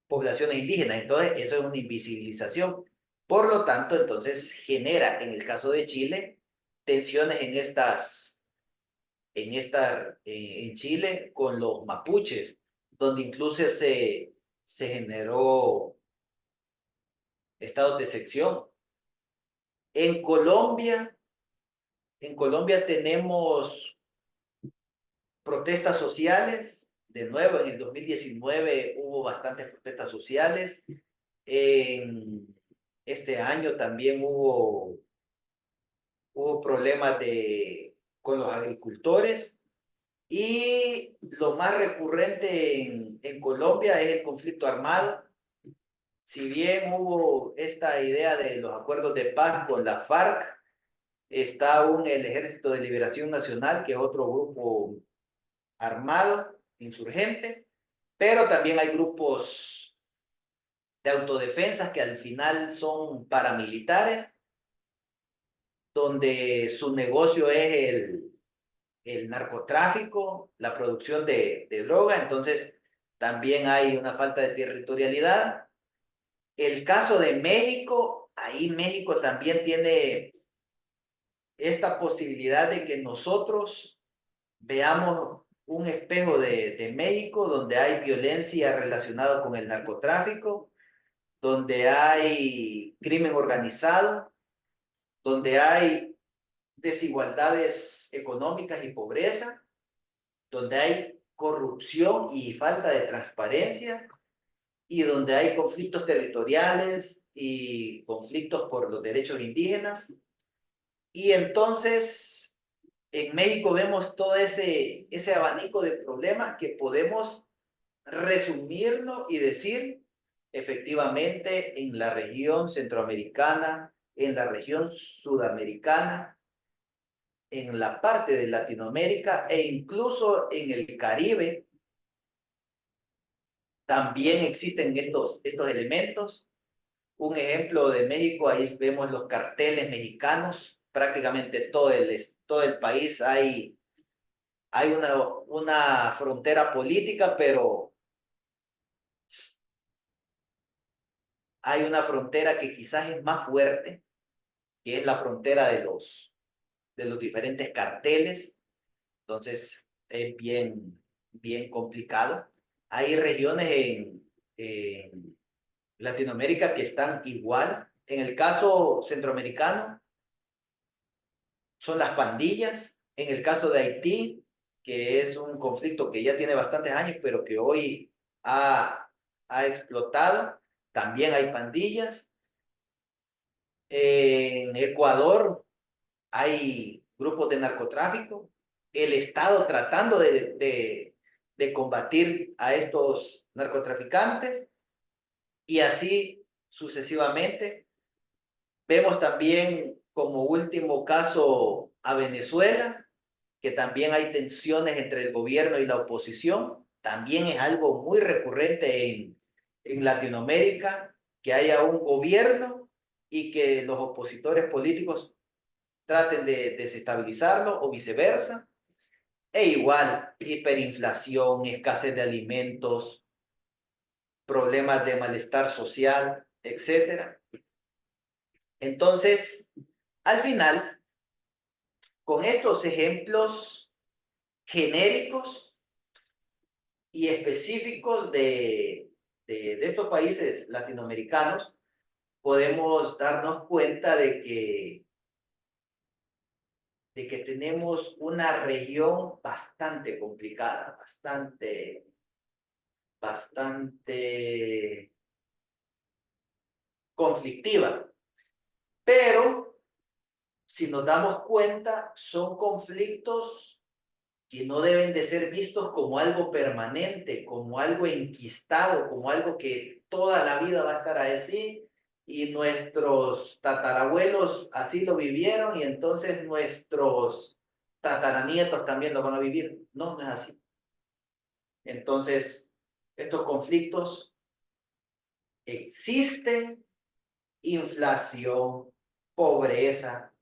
poblaciones indígenas. Entonces, eso es una invisibilización. Por lo tanto, entonces genera, en el caso de Chile, tensiones en Chile con los mapuches, donde incluso se generó estados de excepción. En Colombia, en Colombia tenemos protestas sociales. De nuevo, en el 2019 hubo bastantes protestas sociales. En este año también hubo problemas con los agricultores. Y lo más recurrente en Colombia es el conflicto armado. Si bien hubo esta idea de los acuerdos de paz con la FARC, está aún el Ejército de Liberación Nacional, que es otro grupo armado, insurgente, pero también hay grupos de autodefensas que al final son paramilitares, donde su negocio es el narcotráfico, la producción de droga. Entonces también hay una falta de territorialidad. El caso de México, ahí México también tiene esta posibilidad de que nosotros veamos un espejo de México donde hay violencia relacionada con el narcotráfico, donde hay crimen organizado, donde hay desigualdades económicas y pobreza, donde hay corrupción y falta de transparencia, y donde hay conflictos territoriales y conflictos por los derechos indígenas. Y entonces en México vemos todo ese abanico de problemas que podemos resumirlo y decir, efectivamente, en la región centroamericana, en la región sudamericana, en la parte de Latinoamérica e incluso en el Caribe, también existen estos elementos. Un ejemplo de México, ahí vemos los carteles mexicanos, prácticamente todo el país hay una frontera política, pero hay una frontera que quizás es más fuerte, que es la frontera de los diferentes carteles. Entonces es bien complicado. Hay regiones en Latinoamérica que están igual. En el caso centroamericano, son las pandillas. En el caso de Haití, que es un conflicto que ya tiene bastantes años, pero que hoy ha explotado, también hay pandillas. En Ecuador hay grupos de narcotráfico. El Estado tratando de combatir a estos narcotraficantes, y así sucesivamente. Vemos también como último caso a Venezuela, que también hay tensiones entre el gobierno y la oposición. también es algo muy recurrente en Latinoamérica, que haya un gobierno y que los opositores políticos traten de desestabilizarlo o viceversa. E igual, hiperinflación, escasez de alimentos, problemas de malestar social, etcétera. Entonces, al final, con estos ejemplos genéricos y específicos de estos países latinoamericanos, podemos darnos cuenta de que tenemos una región bastante complicada, bastante conflictiva. Pero, si nos damos cuenta, son conflictos que no deben de ser vistos como algo permanente, como algo enquistado, como algo que toda la vida va a estar así, y nuestros tatarabuelos así lo vivieron, y entonces nuestros tataranietos también lo van a vivir. No, no es así. Entonces, estos conflictos existen: inflación, pobreza,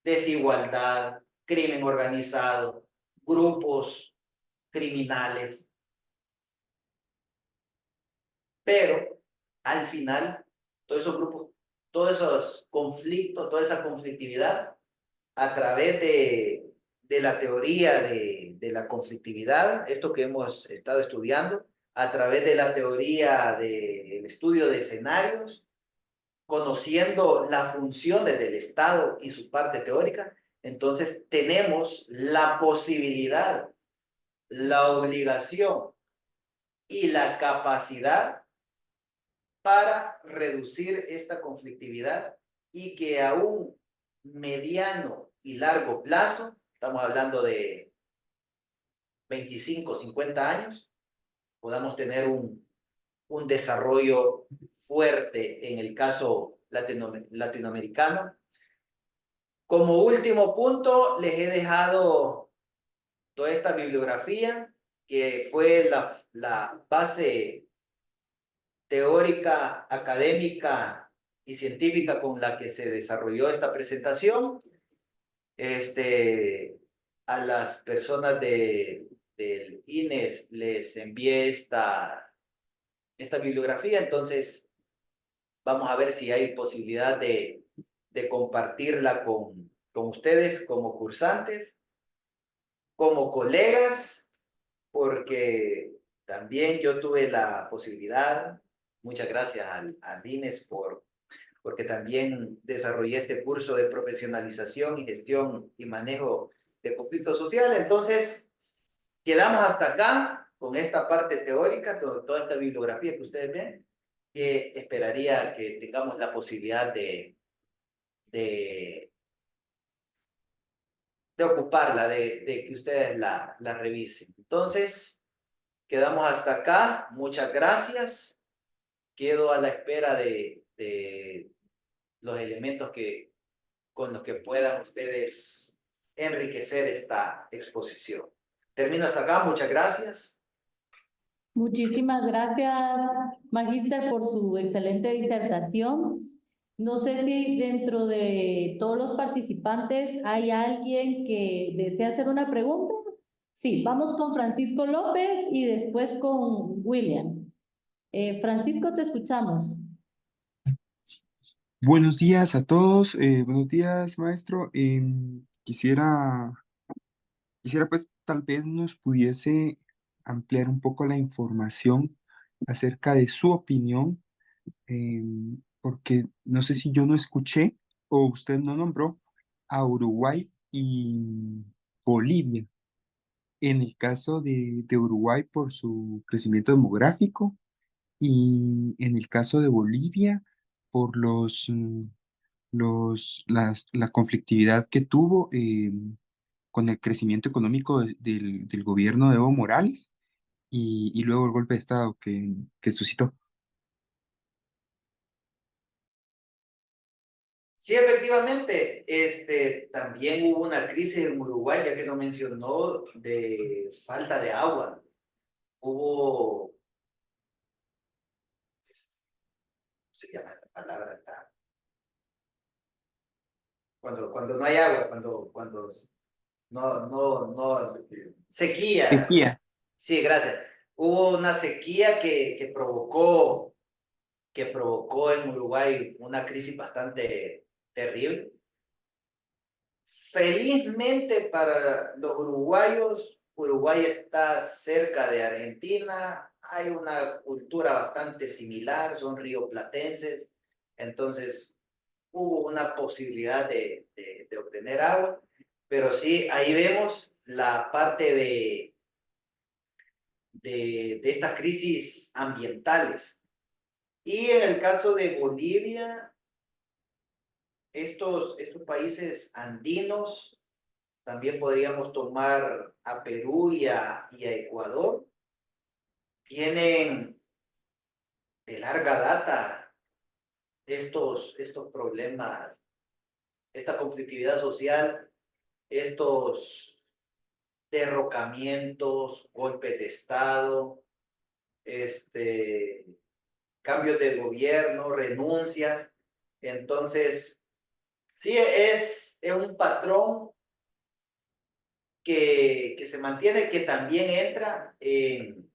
desigualdad, crimen organizado, grupos criminales, pero al final, todos esos grupos, todos esos conflictos, toda esa conflictividad, a través de la teoría de la conflictividad, esto que hemos estado estudiando, a través de la teoría del estudio de escenarios, conociendo las funciones del Estado y su parte teórica, entonces tenemos la posibilidad, la obligación y la capacidad para reducir esta conflictividad, y que a un mediano y largo plazo, estamos hablando de 25, 50 años, podamos tener un desarrollo fuerte en el caso latinoamericano. Como último punto, les he dejado toda esta bibliografía que fue la base teórica, académica y científica con la que se desarrolló esta presentación. A las personas del INES les envié esta bibliografía, entonces vamos a ver si hay posibilidad de compartirla con ustedes como cursantes, como colegas, porque también yo tuve la posibilidad, muchas gracias al INES porque también desarrollé este curso de profesionalización y gestión y manejo de conflicto social. Entonces, quedamos hasta acá con esta parte teórica, toda esta bibliografía que ustedes ven, que esperaría que tengamos la posibilidad de, de ocuparla, de que ustedes la revisen. Entonces, quedamos hasta acá. Muchas gracias. Quedo a la espera de los elementos con los que puedan ustedes enriquecer esta exposición. Termino hasta acá. Muchas gracias. Muchísimas gracias, Magíster, por su excelente disertación. No sé si dentro de todos los participantes hay alguien que desea hacer una pregunta. Sí, vamos con Francisco López y después con William. Francisco, te escuchamos. Buenos días a todos, buenos días, maestro. Quisiera pues tal vez nos pudiese ampliar un poco la información acerca de su opinión, porque no sé si yo no escuché o usted no nombró a Uruguay y Bolivia. En el caso de Uruguay por su crecimiento demográfico y en el caso de Bolivia por la conflictividad que tuvo con el crecimiento económico del gobierno de Evo Morales y luego el golpe de Estado que suscitó. Sí, efectivamente, también hubo una crisis en Uruguay, ya que lo mencionó, de falta de agua. hubo, ¿cómo se llama esta palabra? Cuando no hay agua, cuando sequía. Sequía. Sí, gracias. Hubo una sequía que provocó en Uruguay una crisis bastante terrible. Felizmente para los uruguayos, Uruguay está cerca de Argentina, hay una cultura bastante similar, son rioplatenses, entonces hubo una posibilidad de obtener agua, pero sí, ahí vemos la parte de estas crisis ambientales. Y en el caso de Bolivia, estos países andinos, también podríamos tomar a Perú y a Ecuador, tienen de larga data estos problemas, esta conflictividad social, estos derrocamientos, golpes de Estado, cambios de gobierno, renuncias. Entonces, sí es un patrón que se mantiene, que también entra en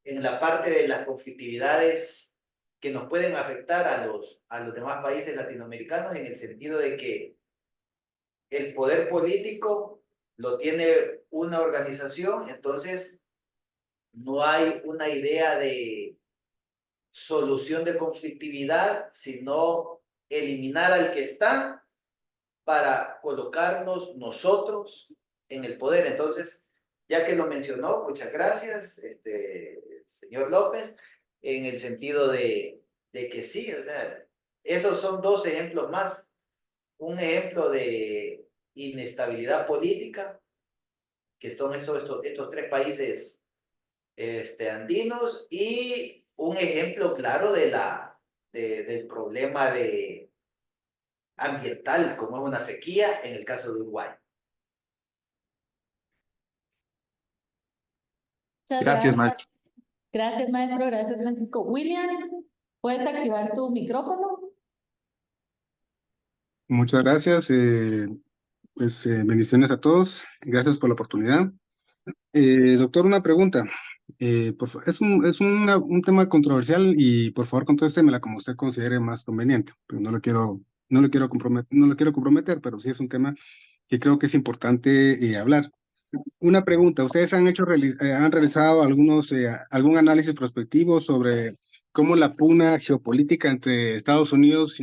la parte de las conflictividades que nos pueden afectar a los demás países latinoamericanos, en el sentido de que el poder político lo tiene una organización, entonces no hay una idea de solución de conflictividad, sino eliminar al que está para colocarnos nosotros en el poder. Entonces, ya que lo mencionó, muchas gracias, señor López, en el sentido de que sí, o sea, esos son dos ejemplos más. Un ejemplo de inestabilidad política, que son estos tres países andinos, y un ejemplo claro del problema ambiental, como es una sequía en el caso de Uruguay. Muchas Gracias, gracias. maestro. Gracias, maestro. Gracias, Francisco. William, ¿puedes activar tu micrófono? Muchas gracias. Bendiciones a todos. Gracias por la oportunidad. Doctor, una pregunta. Es un tema controversial y por favor contéstemela como usted considere más conveniente. Pero no lo quiero comprometer, pero sí es un tema que creo que es importante hablar. Una pregunta, ¿ustedes han realizado algún análisis prospectivo sobre cómo la pugna geopolítica entre Estados Unidos,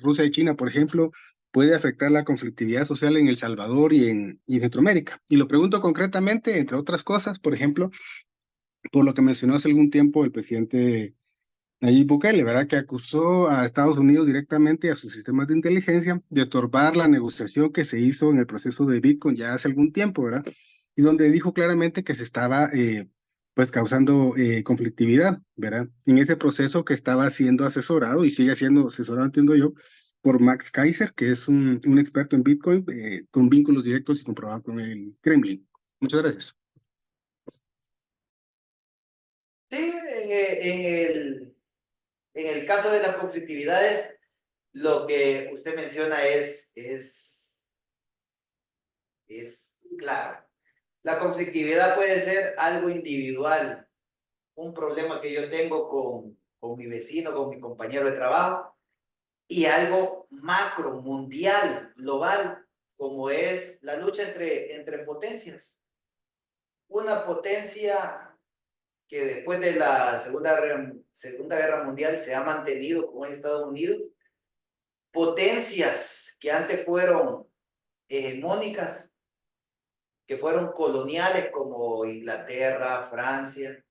Rusia y China, por ejemplo, puede afectar la conflictividad social en El Salvador y en Centroamérica? Y lo pregunto concretamente, entre otras cosas, por ejemplo, por lo que mencionó hace algún tiempo el presidente Nayib Bukele, ¿verdad? Que acusó a Estados Unidos directamente y a sus sistemas de inteligencia de estorbar la negociación que se hizo en el proceso de Bitcoin ya hace algún tiempo, ¿verdad? Y donde dijo claramente que se estaba, pues, causando conflictividad, ¿verdad? En ese proceso que estaba siendo asesorado y sigue siendo asesorado, entiendo yo, por Max Kaiser, que es un experto en Bitcoin con vínculos directos y comprobados con el Kremlin. Muchas gracias. Sí, en el caso de las conflictividades, lo que usted menciona es claro. La conflictividad puede ser algo individual, un problema que yo tengo con mi vecino, con mi compañero de trabajo, y algo macro, mundial, global, como es la lucha entre potencias. Una potencia que después de la Segunda Guerra Mundial se ha mantenido, como es Estados Unidos, potencias que antes fueron hegemónicas, que fueron coloniales, como Inglaterra, Francia,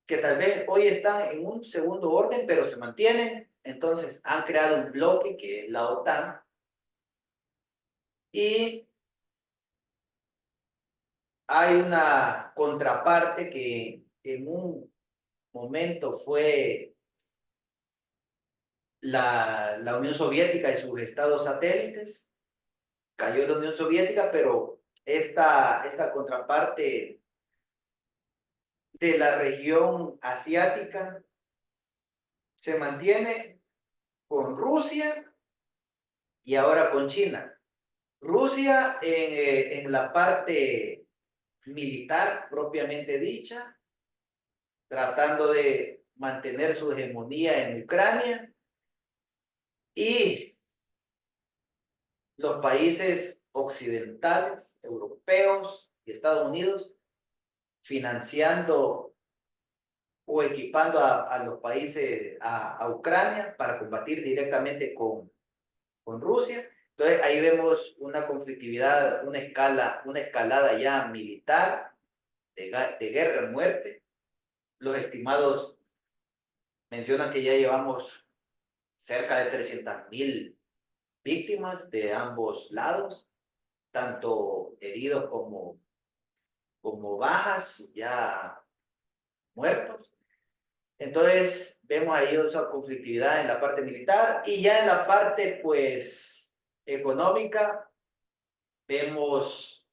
que tal vez hoy están en un segundo orden, pero se mantienen. Entonces han creado un bloque que es la OTAN, y hay una contraparte que en un momento fue la Unión Soviética y sus estados satélites. Cayó la Unión Soviética, pero esta contraparte de la región asiática se mantiene con Rusia y ahora con China. Rusia en la parte militar propiamente dicha, tratando de mantener su hegemonía en Ucrania, y los países occidentales, europeos y Estados Unidos, financiando o equipando a los países, a Ucrania, para combatir directamente con Rusia. Entonces ahí vemos una conflictividad, una escalada ya militar, de guerra, muerte. Los estimados mencionan que ya llevamos cerca de 300,000 víctimas de ambos lados, tanto heridos como bajas, ya muertos. Entonces vemos ahí esa conflictividad en la parte militar, y ya en la parte pues económica vemos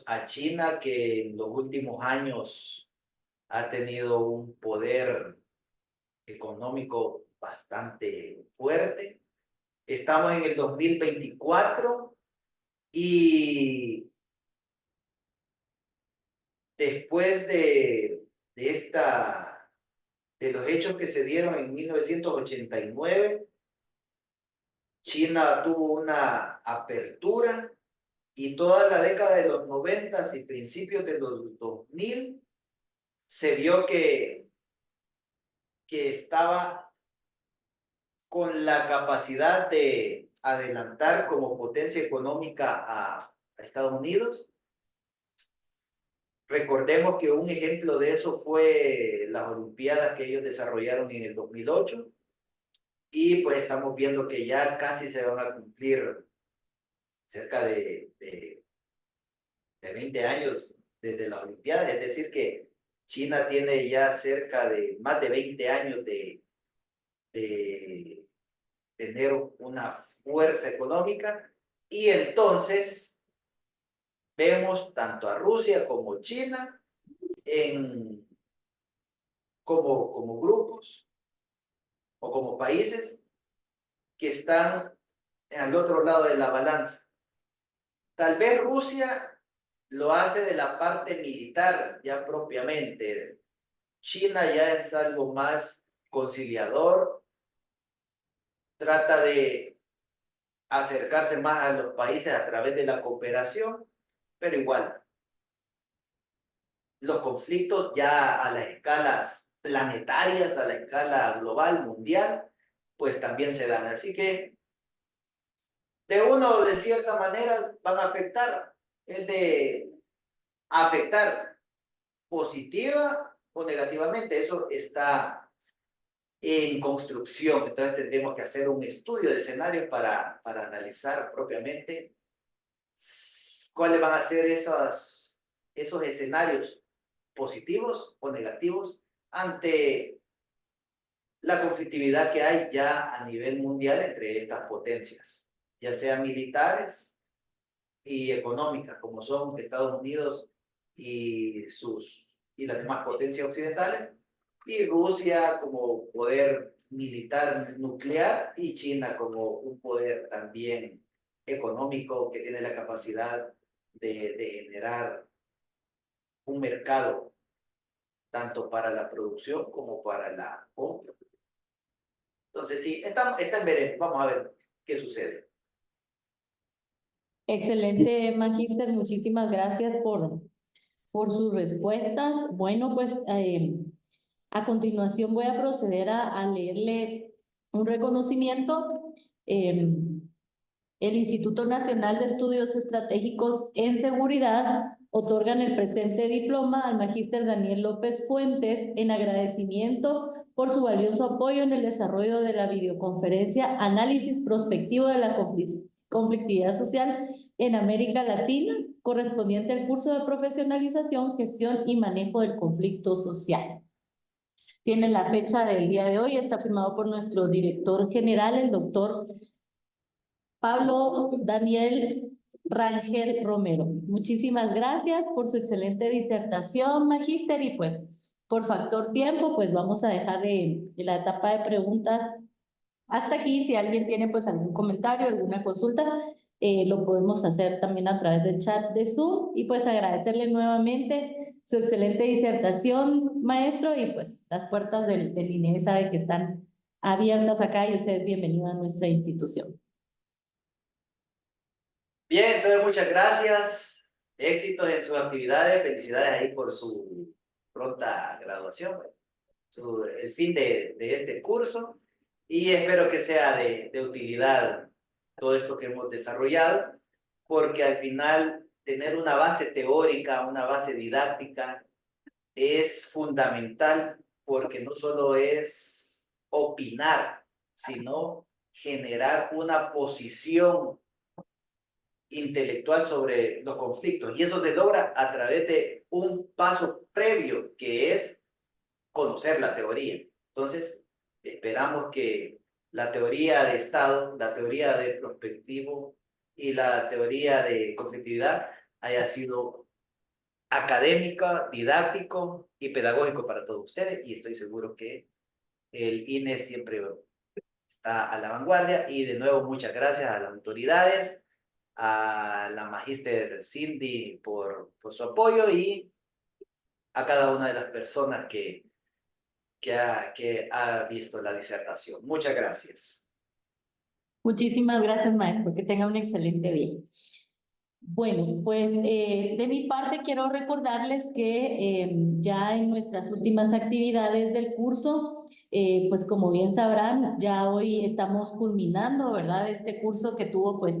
a China, que en los últimos años ha tenido un poder económico bastante fuerte. Estamos en el 2024 y después de los hechos que se dieron en 1989, China tuvo una apertura, y toda la década de los 90 y principios de los 2000 se vio que estaba con la capacidad de adelantar como potencia económica a Estados Unidos. Recordemos que un ejemplo de eso fue las Olimpiadas que ellos desarrollaron en el 2008, y pues estamos viendo que ya casi se van a cumplir cerca de 20 años desde las Olimpiadas, es decir que China tiene ya cerca de más de 20 años de tener una fuerza económica, y entonces vemos tanto a Rusia como China como grupos o como países que están al otro lado de la balanza. Tal vez Rusia lo hace de la parte militar ya propiamente. China ya es algo más conciliador, trata de acercarse más a los países a través de la cooperación, pero igual, los conflictos ya a las escalas planetarias, a la escala global, mundial, pues también se dan. Así que de una o de cierta manera van a afectar, es de afectar positiva o negativamente, eso está en construcción. Entonces tendremos que hacer un estudio de escenarios para analizar propiamente cuáles van a ser esos escenarios positivos o negativos ante la conflictividad que hay ya a nivel mundial entre estas potencias, ya sean militares y económicas, como son Estados Unidos y las demás potencias occidentales, y Rusia como poder militar nuclear, y China como un poder también económico que tiene la capacidad de generar un mercado tanto para la producción como para la compra. Entonces sí, está en veremos, vamos a ver qué sucede. Excelente, Magíster, muchísimas gracias por sus respuestas. Bueno, pues a continuación voy a proceder a leerle un reconocimiento. El Instituto Nacional de Estudios Estratégicos en Seguridad otorgan el presente diploma al magíster Daniel López Fuentes en agradecimiento por su valioso apoyo en el desarrollo de la videoconferencia Análisis Prospectivo de la Conflictividad Social en América Latina, correspondiente al curso de profesionalización, gestión y manejo del conflicto social. Tiene la fecha del día de hoy, está firmado por nuestro director general, el doctor Pablo Daniel Rangel Romero. Muchísimas gracias por su excelente disertación, magíster, y pues por factor tiempo, pues vamos a dejar la etapa de preguntas hasta aquí. Si alguien tiene pues algún comentario, alguna consulta, lo podemos hacer también a través del chat de Zoom, y pues agradecerle nuevamente su excelente disertación, maestro, y pues las puertas del INEE sabe que están abiertas acá y usted es bienvenido a nuestra institución. Bien, entonces muchas gracias. Éxitos en sus actividades. Felicidades ahí por su pronta graduación, el fin de este curso. Y espero que sea de utilidad todo esto que hemos desarrollado, porque al final tener una base teórica, una base didáctica es fundamental, porque no solo es opinar, sino generar una posición intelectual sobre los conflictos. Y eso se logra a través de un paso previo, que es conocer la teoría. Entonces, esperamos que la teoría de Estado, la teoría de prospectivo y la teoría de conflictividad haya sido académica, didáctico y pedagógico para todos ustedes, y estoy seguro que el INE siempre está a la vanguardia. Y de nuevo, muchas gracias a las autoridades, a la magíster Cindy por su apoyo, y a cada una de las personas que ha visto la disertación. Muchas gracias. Muchísimas gracias, maestro. Que tenga un excelente día. Bueno, pues de mi parte quiero recordarles que ya en nuestras últimas actividades del curso, pues como bien sabrán, ya hoy estamos culminando, ¿verdad? Este curso que tuvo pues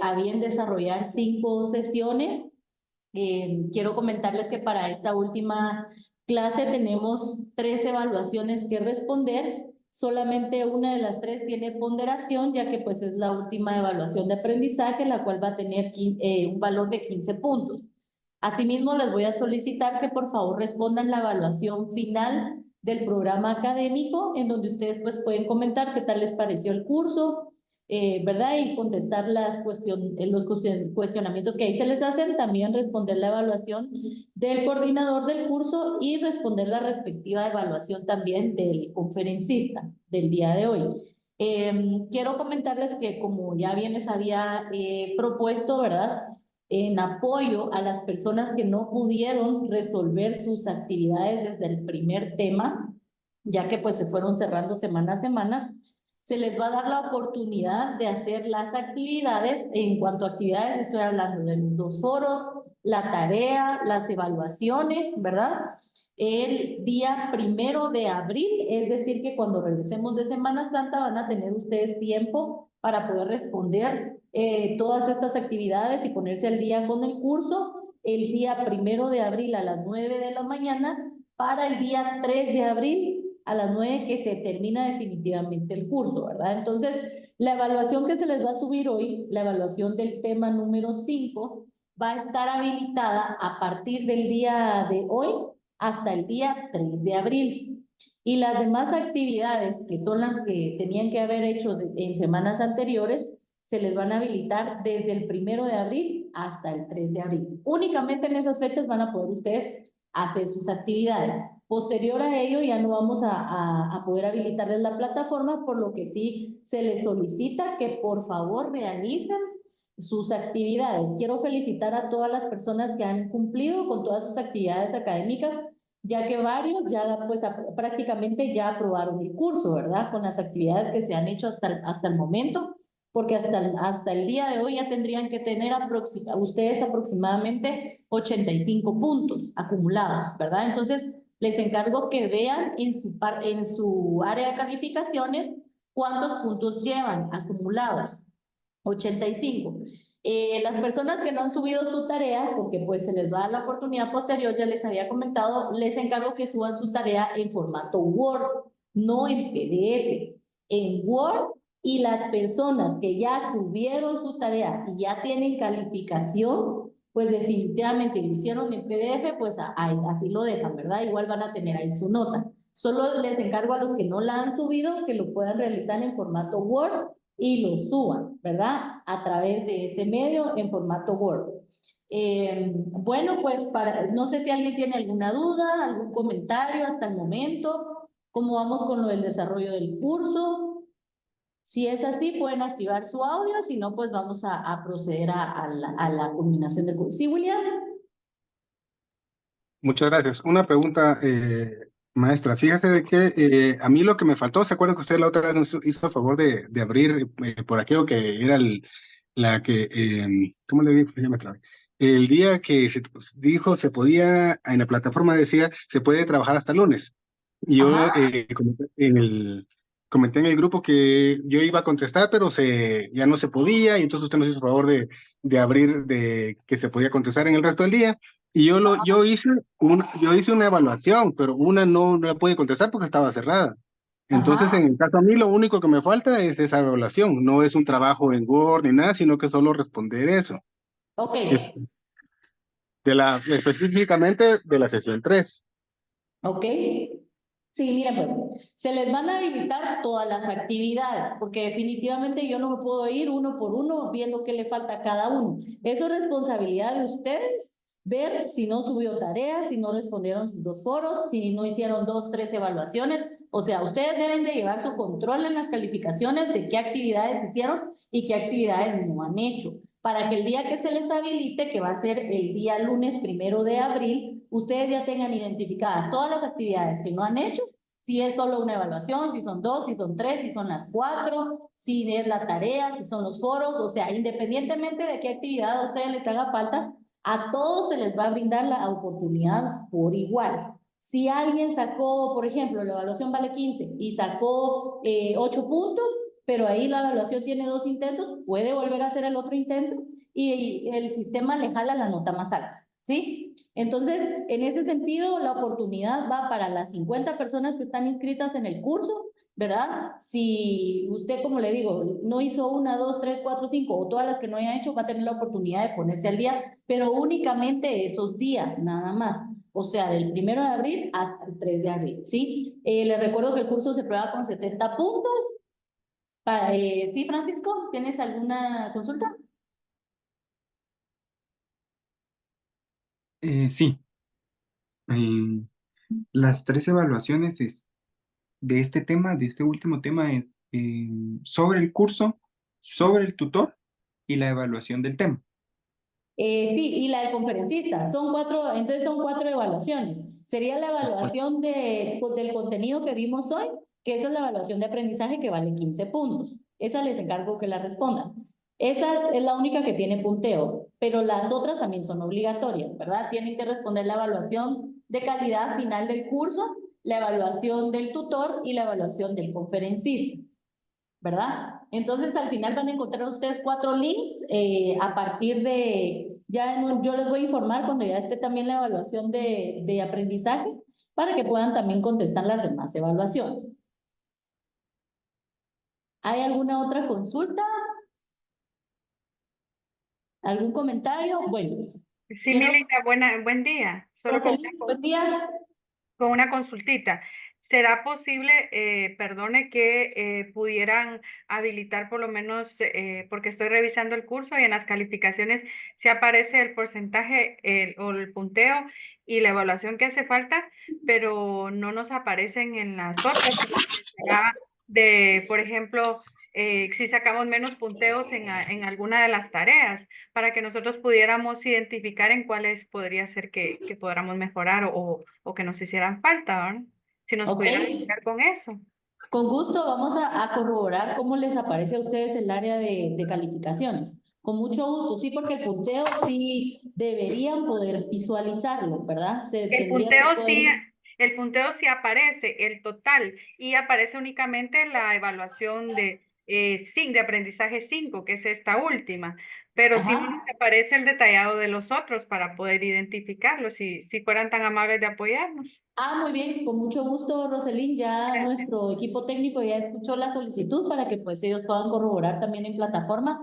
a bien desarrollar 5 sesiones. Quiero comentarles que para esta última clase tenemos 3 evaluaciones que responder. Solamente una de las 3 tiene ponderación, ya que pues es la última evaluación de aprendizaje, la cual va a tener un valor de 15 puntos. Asimismo, les voy a solicitar que por favor respondan la evaluación final del programa académico, en donde ustedes pues pueden comentar qué tal les pareció el curso, ¿verdad? Y contestar los cuestionamientos que ahí se les hacen, también responder la evaluación del coordinador del curso y responder la respectiva evaluación también del conferencista del día de hoy. Quiero comentarles que, como ya bien les había propuesto, ¿verdad?, en apoyo a las personas que no pudieron resolver sus actividades desde el primer tema, ya que pues se fueron cerrando semana a semana, se les va a dar la oportunidad de hacer las actividades. En cuanto a actividades, estoy hablando de los foros, la tarea, las evaluaciones, ¿verdad? El día 1 de abril, es decir, que cuando regresemos de Semana Santa van a tener ustedes tiempo para poder responder todas estas actividades y ponerse al día con el curso el día 1 de abril a las 9 de la mañana, para el día 3 de abril a las 9 que se termina definitivamente el curso, ¿verdad? Entonces, la evaluación que se les va a subir hoy, la evaluación del tema número 5, va a estar habilitada a partir del día de hoy hasta el día 3 de abril. Y las demás actividades, que son las que tenían que haber hecho en semanas anteriores, se les van a habilitar desde el 1 de abril hasta el 3 de abril. Únicamente en esas fechas van a poder ustedes hacer sus actividades. Posterior a ello ya no vamos a poder habilitarles la plataforma, por lo que sí se les solicita que por favor realicen sus actividades. Quiero felicitar a todas las personas que han cumplido con todas sus actividades académicas, ya que varios ya pues prácticamente ya aprobaron el curso, ¿verdad? Con las actividades que se han hecho hasta el momento, porque hasta el día de hoy ya tendrían que tener ustedes aproximadamente 85 puntos acumulados, ¿verdad? Entonces, les encargo que vean en su área de calificaciones cuántos puntos llevan acumulados. 85. Las personas que no han subido su tarea, porque pues se les va a dar la oportunidad posterior, ya les había comentado, les encargo que suban su tarea en formato Word, no en PDF, en Word. Y las personas que ya subieron su tarea y ya tienen calificación, pues definitivamente lo hicieron en PDF, pues así lo dejan, ¿verdad? Igual van a tener ahí su nota. Solo les encargo a los que no la han subido que lo puedan realizar en formato Word y lo suban, ¿verdad? a través de ese medio en formato Word. Bueno, pues no sé si alguien tiene alguna duda, algún comentario hasta el momento, cómo vamos con lo del desarrollo del curso. Si es así, pueden activar su audio, si no, pues vamos a proceder a la culminación del curso. ¿Sí, William? Muchas gracias. Una pregunta, maestra. Fíjese de que a mí lo que me faltó, ¿se acuerda que usted la otra vez nos hizo a favor de abrir por aquello que era la que, ¿cómo le digo? Ya me trabé. El día que se dijo se podía, en la plataforma decía, se puede trabajar hasta lunes. Y yo Ajá. comenté en el grupo que yo iba a contestar, pero ya no se podía, y entonces usted nos hizo favor de abrir, de que se podía contestar en el resto del día. Y yo hice una evaluación, pero una no la pude contestar porque estaba cerrada. Entonces, Ajá. en el caso a mí, lo único que me falta es esa evaluación. No es un trabajo en Word ni nada, sino que solo responder eso. Ok. Es específicamente de la sesión 3. Ok. Sí, mira, pues, se les van a habilitar todas las actividades, porque definitivamente yo no me puedo ir uno por uno viendo qué le falta a cada uno. Eso es responsabilidad de ustedes, ver si no subió tareas, si no respondieron sus 2 foros, si no hicieron 2, 3 evaluaciones. O sea, ustedes deben de llevar su control en las calificaciones de qué actividades hicieron y qué actividades no han hecho, para que el día que se les habilite, que va a ser el día lunes 1 de abril, ustedes ya tengan identificadas todas las actividades que no han hecho, si es solo una evaluación, si son 2, si son 3, si son las 4, si es la tarea, si son los foros, o sea, independientemente de qué actividad a ustedes les haga falta, a todos se les va a brindar la oportunidad por igual. Si alguien sacó, por ejemplo, la evaluación vale 15 y sacó 8 puntos, pero ahí la evaluación tiene 2 intentos, puede volver a hacer el otro intento y el sistema le jala la nota más alta, ¿sí? Entonces, en ese sentido, la oportunidad va para las 50 personas que están inscritas en el curso, ¿verdad? Si usted, como le digo, no hizo 1, 2, 3, 4, 5 o todas las que no haya hecho, va a tener la oportunidad de ponerse al día, pero únicamente esos días, nada más. O sea, del 1 de abril hasta el 3 de abril, ¿sí? Les recuerdo que el curso se prueba con 70 puntos. ¿Sí, Francisco? ¿Tienes alguna consulta? Sí, em, las 3 evaluaciones de este tema, de este último tema, es sobre el curso, sobre el tutor y la evaluación del tema. Sí, y la del conferencista. Son 4, entonces son 4 evaluaciones. Sería la evaluación del contenido que vimos hoy, que esa es la evaluación de aprendizaje que vale 15 puntos. Esa les encargo que la respondan. Esa es la única que tiene punteo, pero las otras también son obligatorias, ¿verdad? Tienen que responder la evaluación de calidad final del curso, la evaluación del tutor y la evaluación del conferencista, ¿verdad? Entonces, al final van a encontrar ustedes 4 links a partir de, yo les voy a informar cuando ya esté también la evaluación de aprendizaje para que puedan también contestar las demás evaluaciones. ¿Hay alguna otra consulta? ¿Algún comentario? Bueno, Sí, quiero, Milita, buen día. Solo Roselyn, buen día. con una consultita. ¿Será posible, perdone, que pudieran habilitar por lo menos, porque estoy revisando el curso y en las calificaciones se aparece el porcentaje o el punteo y la evaluación que hace falta, pero no nos aparecen en las otras? Será por ejemplo, si sacamos menos punteos en alguna de las tareas, para que nosotros pudiéramos identificar en cuáles podría ser que podamos mejorar o que nos hicieran falta, ¿verdad? Si nos Ok, pudieran ayudar con eso. con gusto vamos a corroborar cómo les aparece a ustedes el área de calificaciones. Con mucho gusto, sí, porque el punteo sí deberían poder visualizarlo, ¿verdad? Se El tendría que punteo poder... sí, el punteo sí aparece, el total, y aparece únicamente la evaluación de aprendizaje 5, que es esta última, pero sí no nos Ajá. aparece el detallado de los otros para poder identificarlos, si fueran tan amables de apoyarnos. Ah, muy bien, con mucho gusto, Roselín. Ya nuestro equipo técnico ya escuchó la solicitud para que pues ellos puedan corroborar también en plataforma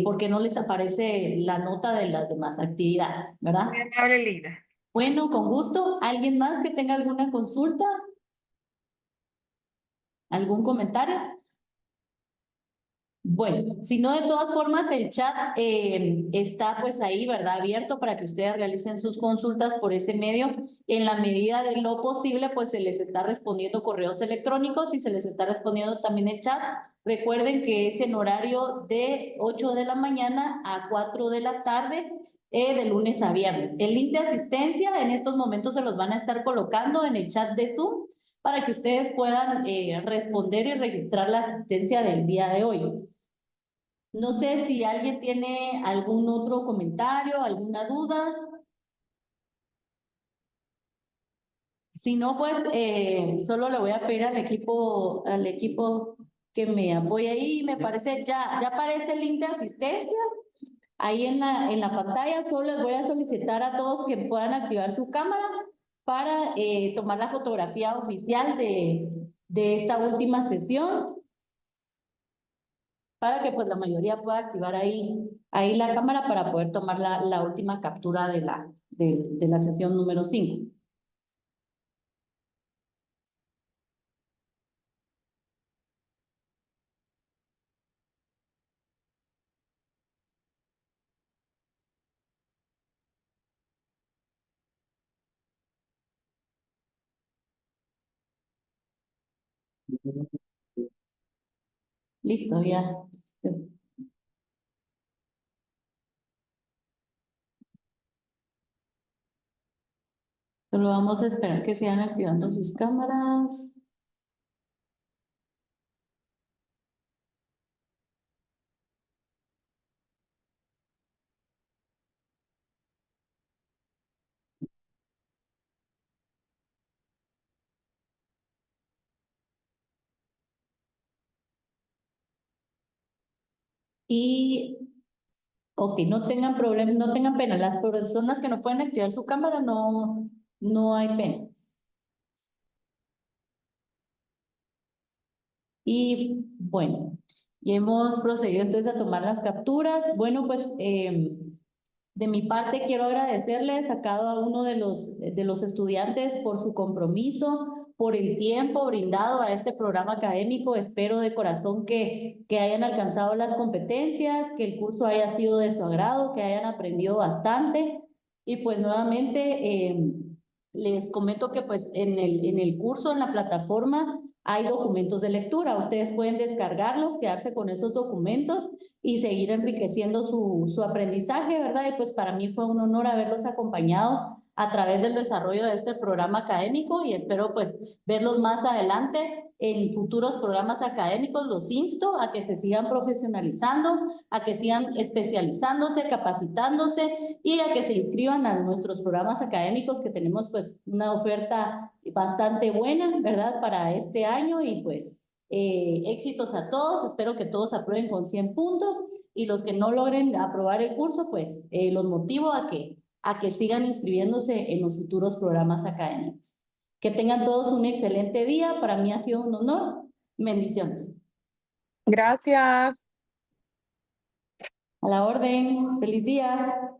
porque no les aparece la nota de las demás actividades, ¿verdad? Muy amable, Lida. Bueno, con gusto. ¿Alguien más que tenga alguna consulta? ¿Algún comentario? Bueno, si no, de todas formas, el chat está pues ahí, ¿verdad? Abierto para que ustedes realicen sus consultas por ese medio. En la medida de lo posible, pues se les está respondiendo correos electrónicos y se les está respondiendo también el chat. Recuerden que es en horario de 8 de la mañana a 4 de la tarde, de lunes a viernes. El link de asistencia en estos momentos se los van a estar colocando en el chat de Zoom para que ustedes puedan responder y registrar la asistencia del día de hoy. No sé si alguien tiene algún otro comentario, alguna duda. Si no, pues solo le voy a pedir al equipo que me apoye ahí. Me parece, ya aparece el link de asistencia ahí en la pantalla. Solo les voy a solicitar a todos que puedan activar su cámara para tomar la fotografía oficial de esta última sesión, para que pues la mayoría pueda activar ahí la cámara para poder tomar la última captura de la sesión número 5. Listo, ya. Solo vamos a esperar que sigan activando sus cámaras. Y, ok, no tengan problemas, no tengan pena. Las personas que no pueden activar su cámara, no hay pena. Y bueno, ya hemos procedido entonces a tomar las capturas. Bueno, pues de mi parte quiero agradecerles a cada uno de los estudiantes por su compromiso, por el tiempo brindado a este programa académico. Espero de corazón que hayan alcanzado las competencias, que el curso haya sido de su agrado, que hayan aprendido bastante. Y pues nuevamente les comento que pues en el curso, en la plataforma, hay documentos de lectura. Ustedes pueden descargarlos, quedarse con esos documentos y seguir enriqueciendo su aprendizaje, ¿verdad? Y pues para mí fue un honor haberlos acompañado a través del desarrollo de este programa académico y espero pues verlos más adelante en futuros programas académicos. Los insto a que se sigan profesionalizando, a que sigan especializándose, capacitándose y a que se inscriban a nuestros programas académicos, que tenemos pues una oferta bastante buena, ¿verdad? Para este año y pues éxitos a todos. Espero que todos aprueben con 100 puntos y los que no logren aprobar el curso, pues los motivo a que sigan inscribiéndose en los futuros programas académicos. Que tengan todos un excelente día. Para mí ha sido un honor. Bendiciones. Gracias. A la orden. Feliz día.